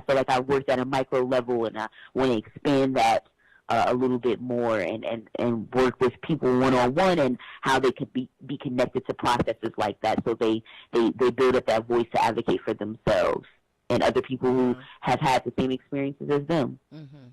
S4: feel like I worked at a micro level, and I want to expand that a little bit more and work with people one-on-one, and how they could be connected to processes like that, so they build up that voice to advocate for themselves and other people who have had the same experiences as them.
S2: Mm-hmm.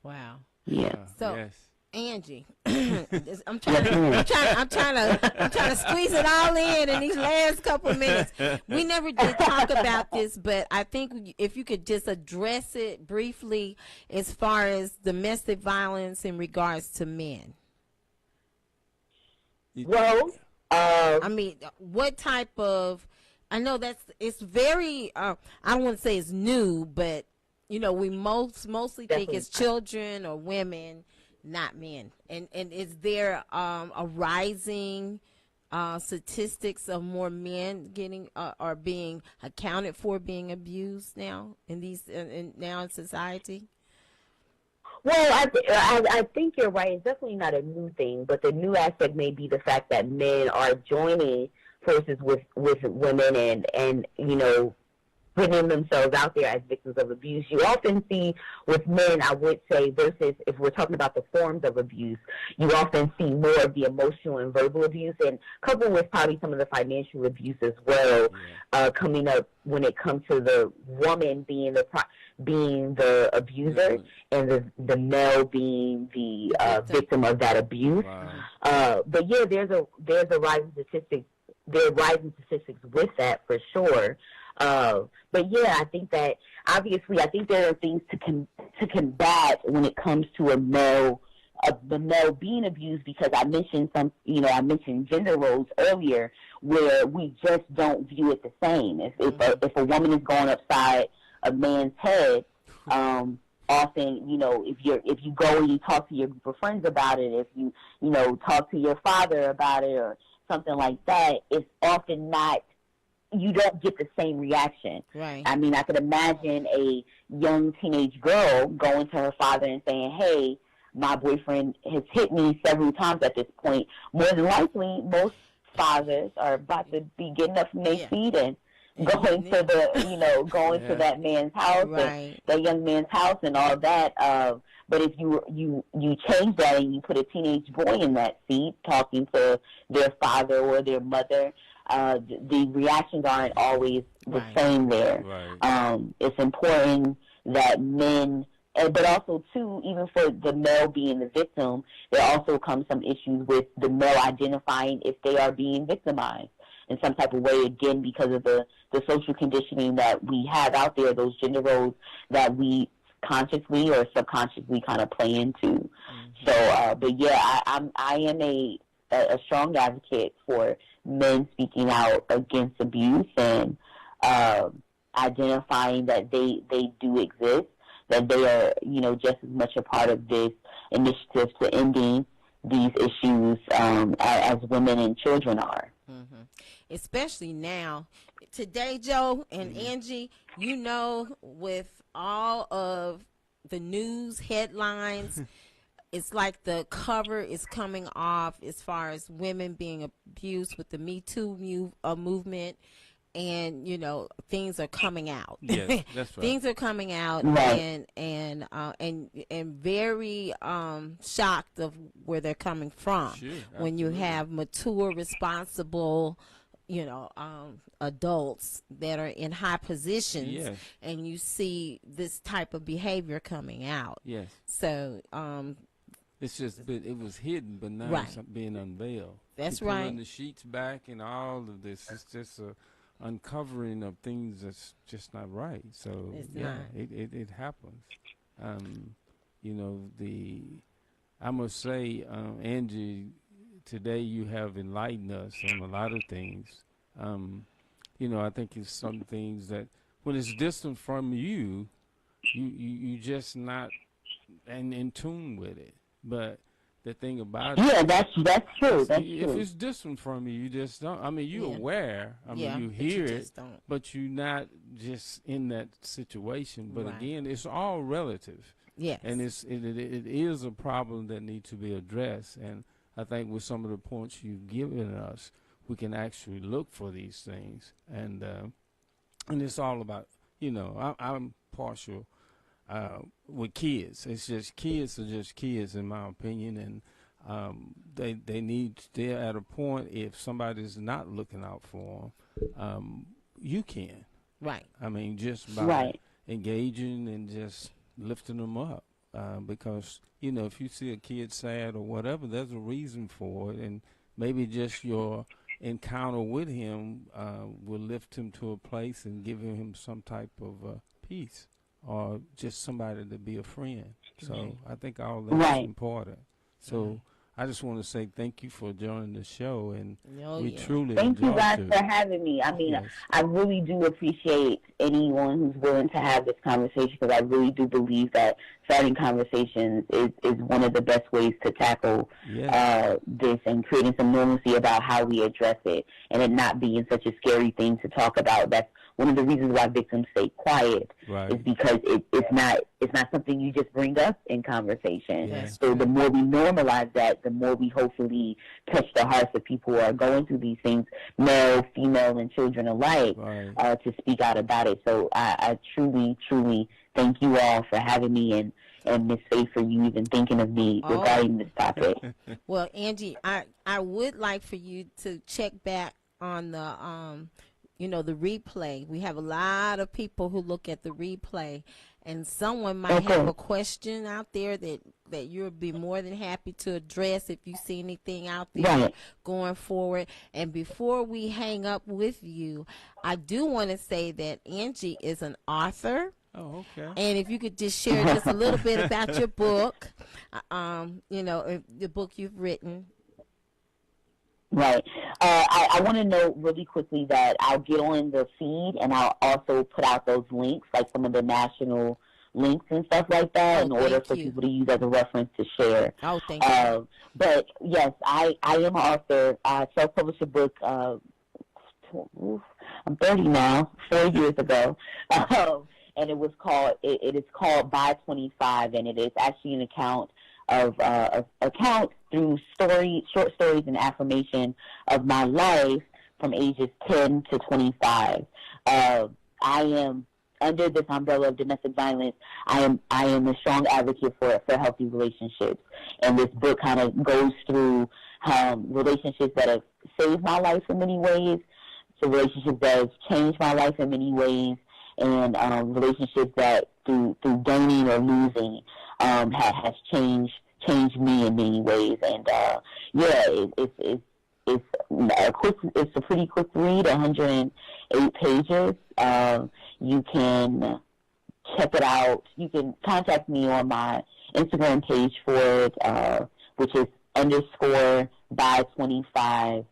S2: Wow.
S4: Yeah.
S2: So,
S1: yes.
S2: Angie, I'm trying to squeeze it all in these last couple of minutes. We never did talk about this, but I think if you could just address it briefly as far as domestic violence in regards to men.
S4: Well,
S2: I mean, what type of? I know it's very. I don't want to say it's new, but we mostly think it's children or women, not men. And is there a rising statistics of more men getting or being accounted for being abused now in society?
S4: Well, I think you're right. It's definitely not a new thing, but the new aspect may be the fact that men are joining forces with women and putting themselves out there as victims of abuse. You often see with men, I would say, versus if we're talking about the forms of abuse, you often see more of the emotional and verbal abuse, and coupled with probably some of the financial abuse as well, coming up when it comes to the woman being the abuser and the male being the victim of that abuse.
S1: Wow.
S4: But yeah, there's a rising statistic. There are rising statistics with that for sure. But yeah, I think that obviously there are things to combat when it comes to the male being abused, because I mentioned gender roles earlier, where we just don't view it the same. If a woman is going upside a man's head, often, if you go and you talk to your group of friends about it, if you talk to your father about it or something like that, it's often not, you don't get the same reaction.
S2: Right.
S4: I mean, I could imagine a young teenage girl going to her father and saying, hey, my boyfriend has hit me several times at this point. More than likely, most fathers are about to be getting up from their feet and going to to that man's house, and that young man's house and all that. But if you change that and you put a teenage boy in that seat talking to their father or their mother, the reactions aren't always the same there.
S1: Right.
S4: It's important that men, but also too, even for the male being the victim, there also comes some issues with the male identifying if they are being victimized in some type of way, again, because of the social conditioning that we have out there, those gender roles that we consciously or subconsciously kind of play into. Mm-hmm. So, but yeah, I am a strong advocate for men speaking out against abuse and identifying that they do exist, that they are, just as much a part of this initiative to ending these issues as women and children are.
S2: Mm-hmm. Especially now. Today, Joe and Angie, with all of the news headlines, it's like the cover is coming off as far as women being abused with the Me Too movement. And things are coming out.
S1: Yes, that's right.
S2: Things are coming out, and very shocked of where they're coming from.
S1: Sure,
S2: when you have mature, responsible, adults that are in high positions, and you see this type of behavior coming out.
S1: Yes.
S2: So
S1: It's just it was hidden, but now
S2: Right.
S1: it's being unveiled.
S2: That's
S1: You're pulling
S2: right.
S1: the sheets back and all of this. It's just a uncovering of things that's just not right. So
S2: It's
S1: yeah,
S2: not.
S1: it happens. You know, I must say, Angie, today you have enlightened us on a lot of things. You know, I think it's some things that when it's distant from you, you just not in tune with it. But the thing about it,
S4: Yeah, that's true. That's
S1: if
S4: true.
S1: it's distant from you, you just don't. I mean, you're
S2: Yeah.
S1: aware. I mean,
S2: Yeah,
S1: you
S2: but
S1: hear it,
S2: just don't.
S1: but you're not just in that situation. But
S2: Right.
S1: again, it's all relative,
S2: Yes.
S1: and it is a problem that needs to be addressed. And I think with some of the points you've given us, we can actually look for these things. And it's all about, you know, I'm partial with kids. It's just kids are just kids, in my opinion, and they're at a point, if somebody's not looking out for them, you can.
S2: Right.
S1: I mean, just by
S4: Right.
S1: engaging and just lifting them up, because you know, if you see a kid sad or whatever, there's a reason for it, and maybe just your encounter with him will lift him to a place and give him some type of peace, or just somebody to be a friend. So I think all that's
S4: Right.
S1: important. So I just want to say thank you for joining the show, and
S2: Oh,
S1: we
S2: yeah.
S1: truly
S4: Thank you
S1: enjoyed
S4: guys
S1: it.
S4: for having me. I mean,
S1: Yes.
S4: I really do appreciate anyone who's willing to have this conversation, because I really do believe that starting conversations is one of the best ways to tackle
S1: Yes.
S4: this, and creating some normalcy about how we address it, and it not being such a scary thing to talk about. That's one of the reasons why victims stay quiet,
S1: Right.
S4: is because it's not something you just bring up in conversation.
S1: Yeah.
S4: So the more we normalize that, the more we hopefully touch the hearts of people who are going through these things, male, female, and children alike,
S1: Right.
S4: to speak out about it. So I truly, truly thank you all for having me, and Miss Faith, for you even thinking of me
S2: Oh.
S4: regarding this topic.
S2: Well, Angie, I would like for you to check back on the you know, the replay. We have a lot of people who look at the replay, and someone might have
S4: Okay.
S2: a question out there that you'll be more than happy to address if you see anything out there
S4: Right.
S2: going forward. And before we hang up with you, I do want to say that Angie is an author.
S1: Oh, okay.
S2: And if you could just share just a little bit about your book, you know, the book you've written.
S4: Right. I want to note really quickly that I'll get on the feed, and I'll also put out those links, like some of the national links and stuff like that,
S2: Oh,
S4: in order
S2: thank
S4: for
S2: you.
S4: people to use as a reference to share.
S2: Oh, thank you.
S4: But yes, I am an author. I self-published a book. I'm 30 now, 4 years ago, and it is called By 25, and it is actually an account through short stories and affirmation of my life from ages 10 to 25. I am, under this umbrella of domestic violence, I am a strong advocate for healthy relationships, and this book kind of goes through relationships that have saved my life in many ways, to relationships that have changed my life in many ways, and relationships that through gaining or losing has changed me in many ways. And it's a pretty quick read, 108 pages. You can check it out. You can contact me on my Instagram page for it, which is _by25.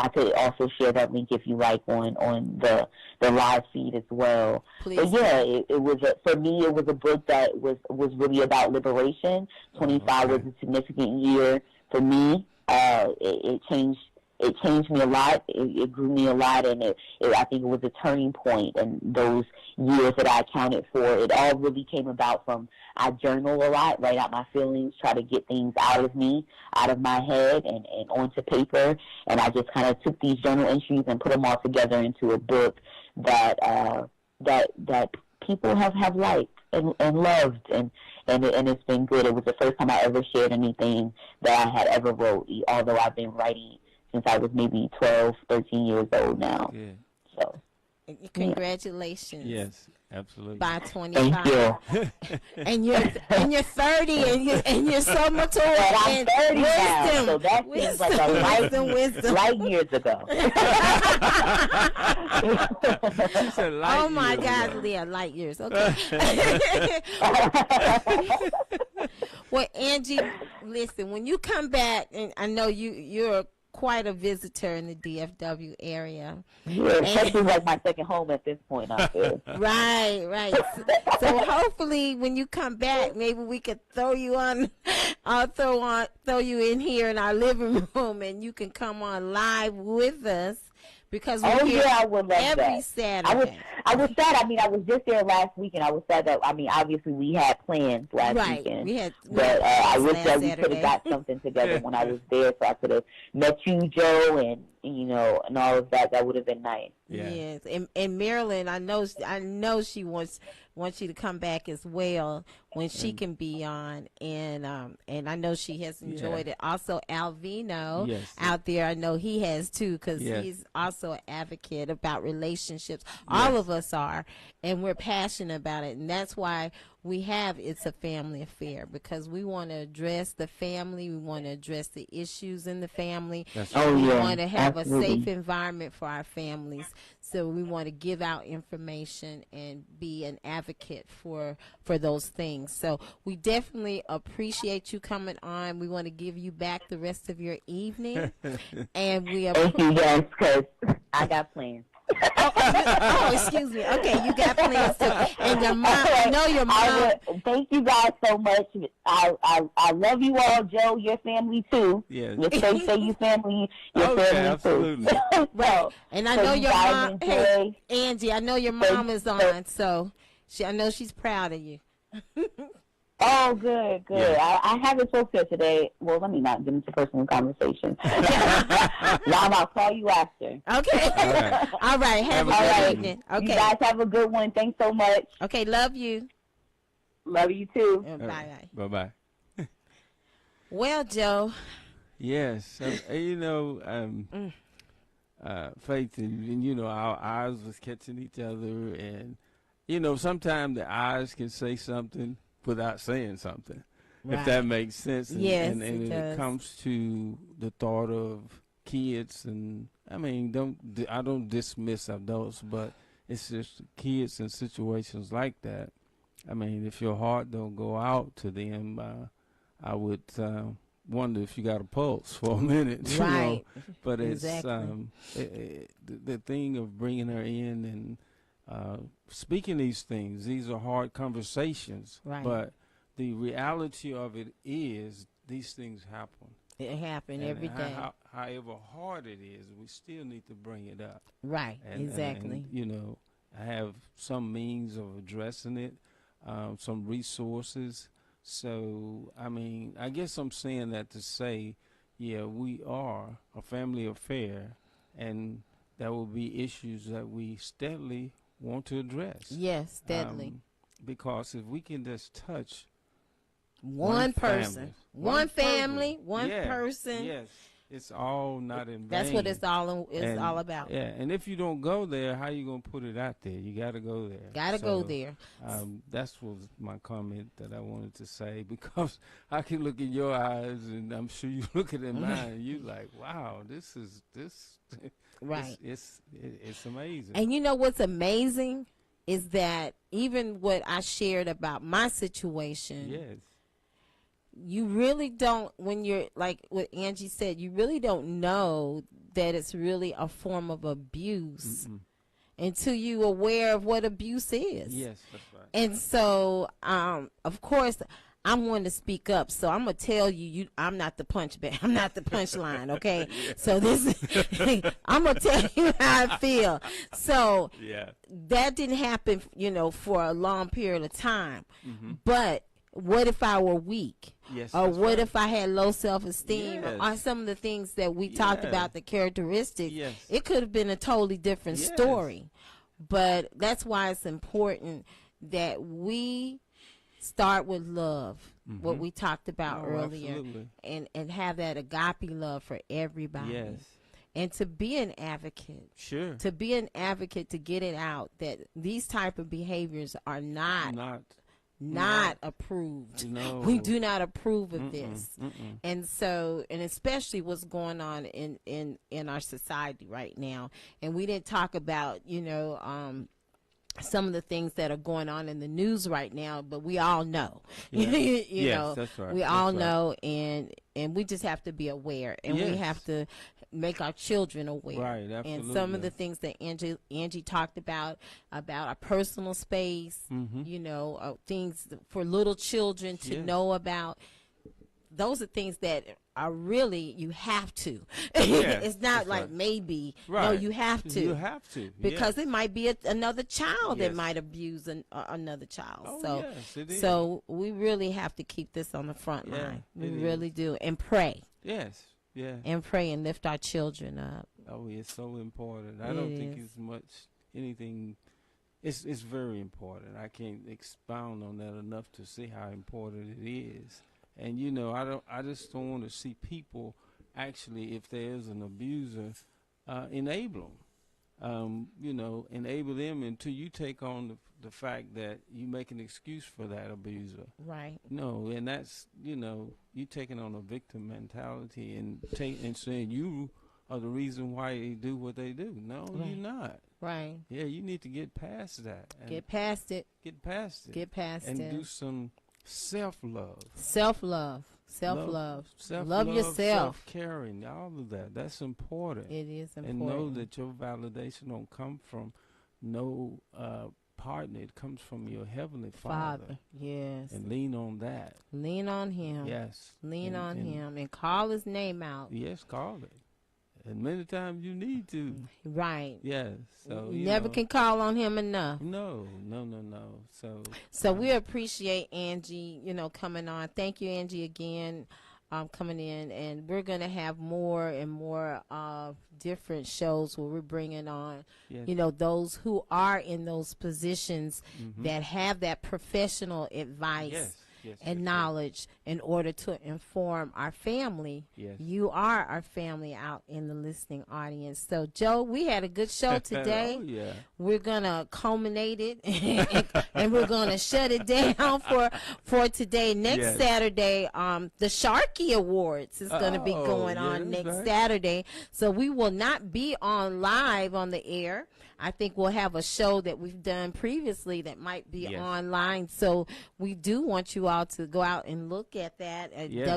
S4: I could also share that link if you like on the live feed as well.
S2: Please.
S4: But yeah, it was for me. It was a book that was really about liberation. 25 was a significant year for me. It changed me a lot. It grew me a lot, and I think it was a turning point. And those years that I accounted for, it all really came about from, I journal a lot, write out my feelings, try to get things out of me, out of my head, and onto paper. And I just kind of took these journal entries and put them all together into a book that people have liked and loved, and it's been good. It was the first time I ever shared anything that I had ever wrote, although I've been writing since I was maybe 12, 13 years old now.
S1: Yeah.
S4: So,
S2: Congratulations.
S1: Yes. Absolutely.
S2: by
S4: Thank
S2: 25.
S4: you.
S2: And you're 30 and you're so mature
S4: And I'm
S2: and
S4: 30 now, so that seems
S2: wisdom,
S4: like a
S2: wisdom.
S4: light years ago.
S1: She said light
S2: Oh my
S1: years
S2: God,
S1: ago.
S2: Leah, light years. Okay. Well, Angie, listen, when you come back, and I know you're quite a visitor in the DFW area.
S4: Yeah, especially like my second home at this point, I feel.
S2: Right. So hopefully, when you come back, maybe we could throw you you in here in our living room, and you can come on live with us because we're here
S4: I would love
S2: every
S4: that.
S2: Saturday.
S4: I was sad. I mean, I was just there last week, and I was sad that, I mean, obviously we had plans last weekend. But I wish that we could have got something together when I was there, so I could have met you, Joe, and and all of that. That would have been nice.
S1: Yeah.
S2: Yes, and Marilyn, I know she wants you to come back as well when she can be on, and I know she has enjoyed it. Also, Alvino out there, I know he has too, because he's also an advocate about relationships. All of us are, and we're passionate about it, and that's why we have It's a Family Affair, because we want to address the family, we want to address the issues in the family. We want to have a safe environment for our families. So we want to give out information and be an advocate for those things. So we definitely appreciate you coming on. We want to give you back the rest of your evening. And we
S4: Thank you, yes, because I got plans.
S2: oh, excuse me. Okay, you got plans too. And your mom, I know your mom.
S4: Thank you guys so much. I love you all, Joe, your family too.
S1: Yes.
S4: Say you family, your family
S1: absolutely.
S4: too.
S2: Right. And I know your mom.
S4: Enjoy.
S2: Hey, Angie, I know your mom is on, so I know she's proud of you.
S4: Oh, good.
S1: Yeah.
S4: I haven't spoken to her today. Well, let me not get into personal conversation. Mom, I'll call you after.
S2: Okay. All right. Have a good evening. Okay.
S4: You guys have a good one. Thanks so much.
S2: Okay. Love you.
S4: Love you too.
S2: Bye.
S1: Bye-bye.
S2: Well, Joe.
S1: Yes. Faith, and our eyes was catching each other, and sometimes the eyes can say something without saying something, if that makes sense.
S2: Yes,
S1: and
S2: it
S1: when it comes to the thought of kids, and I mean, I don't dismiss adults, but it's just kids in situations like that. I mean, if your heart don't go out to them, I would wonder if you got a pulse for a minute.
S2: Right.
S1: But it's
S2: exactly.
S1: the thing of bringing her in and speaking these things. These are hard conversations.
S2: Right.
S1: But the reality of it is these things happen.
S2: It happens every day.
S1: However hard it is, we still need to bring it up.
S2: Right. Exactly.
S1: And, I have some means of addressing it, some resources. So, I mean, I guess I'm saying that to say, we are a family affair, and there will be issues that we steadily want to address.
S2: Yes, steadily.
S1: Because if we can just touch
S2: one person, one family, one person.
S1: Yes, it's all not in vain.
S2: That's what it's all about.
S1: Yeah, and if you don't go there, how you gonna put it out there? You got to go there.
S2: Go there.
S1: That's was my comment that I wanted to say, because I can look in your eyes, and I'm sure you look at in mine, and you like, wow, this. Right. It's amazing.
S2: And you know what's amazing is that even what I shared about my situation.
S1: Yes.
S2: You really don't, when you're like what Angie said, you really don't know that it's really a form of abuse until you're aware of what abuse is.
S1: Yes, that's right.
S2: And so, of course, I'm one to speak up, so I'm gonna tell you, I'm not the I'm not the punchline, okay? So I'm gonna tell you how I feel. So that didn't happen, for a long period of time, but. What if I were weak?
S1: Yes,
S2: or what if I had low self-esteem?
S1: Yes.
S2: Or some of the things that we talked about, the characteristics.
S1: Yes.
S2: It could have been a totally different story. But that's why it's important that we start with love, what we talked about earlier,
S1: absolutely.
S2: and have that agape love for everybody.
S1: Yes.
S2: and to be an advocate.
S1: Sure.
S2: To be an advocate, to get it out that these type of behaviors are not approved.
S1: No.
S2: We do not approve of this. And so, and especially what's going on in our society right now. And we didn't talk about, some of the things that are going on in the news right now, but we all know.
S1: Yeah.
S2: you know,
S1: that's right.
S2: we
S1: That's
S2: all
S1: right.
S2: know, and we just have to be aware, and we
S1: Yes.
S2: have to make our children aware.
S1: Right, absolutely.
S2: And some of the things that Angie talked about our personal space, things for little children to
S1: Yes.
S2: know about. Those are things that are really, you have to.
S1: Yeah,
S2: It's not
S1: that's
S2: like
S1: right.
S2: maybe.
S1: Right.
S2: No, you have to.
S1: You have to.
S2: Because
S1: yes.
S2: it might be another child that
S1: Yes.
S2: might abuse another child.
S1: Oh,
S2: so,
S1: yes, it is.
S2: so we really have to keep this on the front
S1: Yeah,
S2: line. We
S1: it
S2: really
S1: is.
S2: do. And pray.
S1: Yes. Yeah.
S2: And pray and lift our children up.
S1: Oh, it's so important. I
S2: It
S1: don't think
S2: is.
S1: it's much anything. It's very important. I can't expound on that enough to see how important it is. And I just don't want to see people actually, if there is an abuser, enable them. Enable them until you take on the fact that you make an excuse for that abuser.
S2: Right.
S1: No, and that's you taking on a victim mentality and saying you are the reason why they do what they do. No,
S2: Right.
S1: you're not.
S2: Right.
S1: Yeah, you need to get past that. And
S2: Get past it.
S1: Get past it.
S2: Get past
S1: and
S2: it.
S1: do some self-love.
S2: Self-love. Self-love.
S1: Self-love,
S2: Love yourself.
S1: self-caring, all of that. That's important.
S2: It is important.
S1: And know that your validation don't come from no partner. It comes from your heavenly Father.
S2: Yes.
S1: And lean on that.
S2: Lean on him.
S1: Yes.
S2: Lean on
S1: and
S2: him and call his name out.
S1: Yes, call it. And many times you need to.
S2: Right.
S1: Yes. So
S2: you never can call on him enough.
S1: No.
S2: So we appreciate Angie, coming on. Thank you, Angie, again, coming in. And we're going to have more and more different shows where we're bringing on,
S1: Yes.
S2: those who are in those positions
S1: Mhm.
S2: that have that professional advice.
S1: Yes.
S2: And knowledge in order to inform our family.
S1: Yes.
S2: You are our family out in the listening audience. So, Joe, we had a good show today.
S1: Oh, yeah.
S2: We're going to culminate it and we're going to shut it down for today. Next
S1: Yes.
S2: Saturday, the Sharkey Awards is going to be
S1: Oh,
S2: going
S1: yeah,
S2: on
S1: that's
S2: next
S1: right.
S2: Saturday. So we will not be on live on the air. I think we'll have a show that we've done previously that might be
S1: Yes.
S2: online. So we do want you all to go out and look at that at
S1: Yes.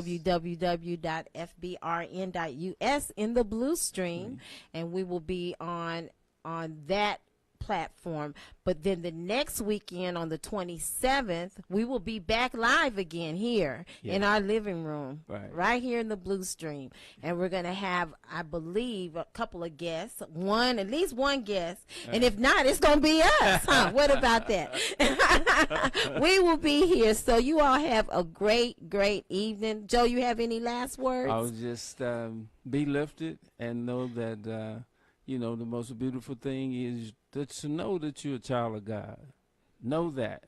S2: www.fbrn.us in the Blue Stream, and we will be on that platform. But then the next weekend on the 27th, we will be back live again here in our living room, right here in the Blue Stream. And we're going to have, I believe, a couple of guests, at least one guest. And if not, it's going to be us, huh? What about that? We will be here. So you all have a great, great evening. Joe, you have any last words?
S1: I was just be lifted and know that, the most beautiful thing is to know that you're a child of God. Know that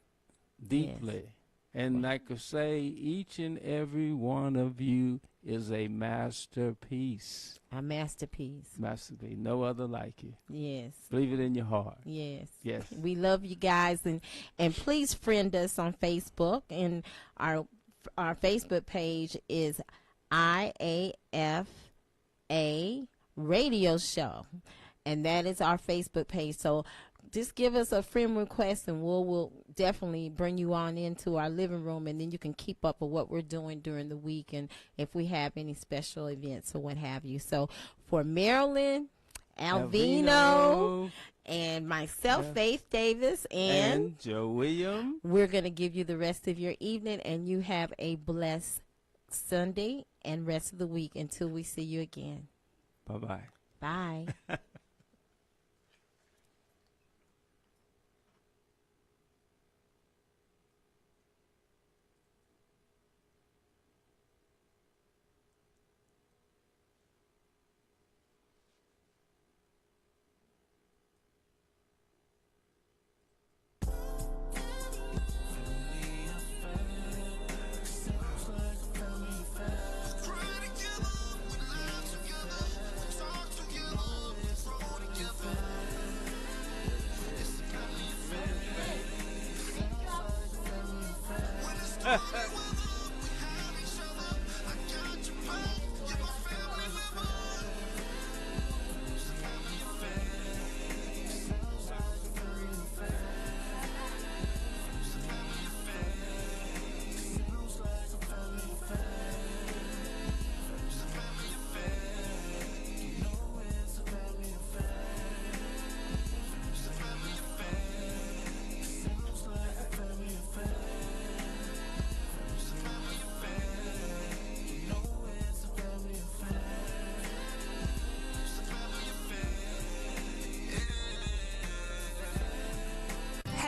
S1: deeply.
S2: Yes.
S1: And like I say, each and every one of you is a masterpiece.
S2: A masterpiece.
S1: Masterpiece. No other like you.
S2: Yes.
S1: Believe it in your heart.
S2: Yes.
S1: Yes.
S2: We love you guys, and please friend us on Facebook, and our Facebook page is IAFA Radio Show, and that is our Facebook page. So just give us a friend request, and we'll definitely bring you on into our living room, and then you can keep up with what we're doing during the week, and if we have any special events or what have you. So for Marilyn, Alvino, and myself, Faith Davis, and
S1: Joe Williams,
S2: we're going to give you the rest of your evening, and you have a blessed Sunday and rest of the week until we see you again.
S1: Bye-bye.
S2: Bye.
S5: Cry together, laugh together, talk together.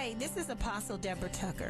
S5: Hi, this is Apostle Deborah Tucker.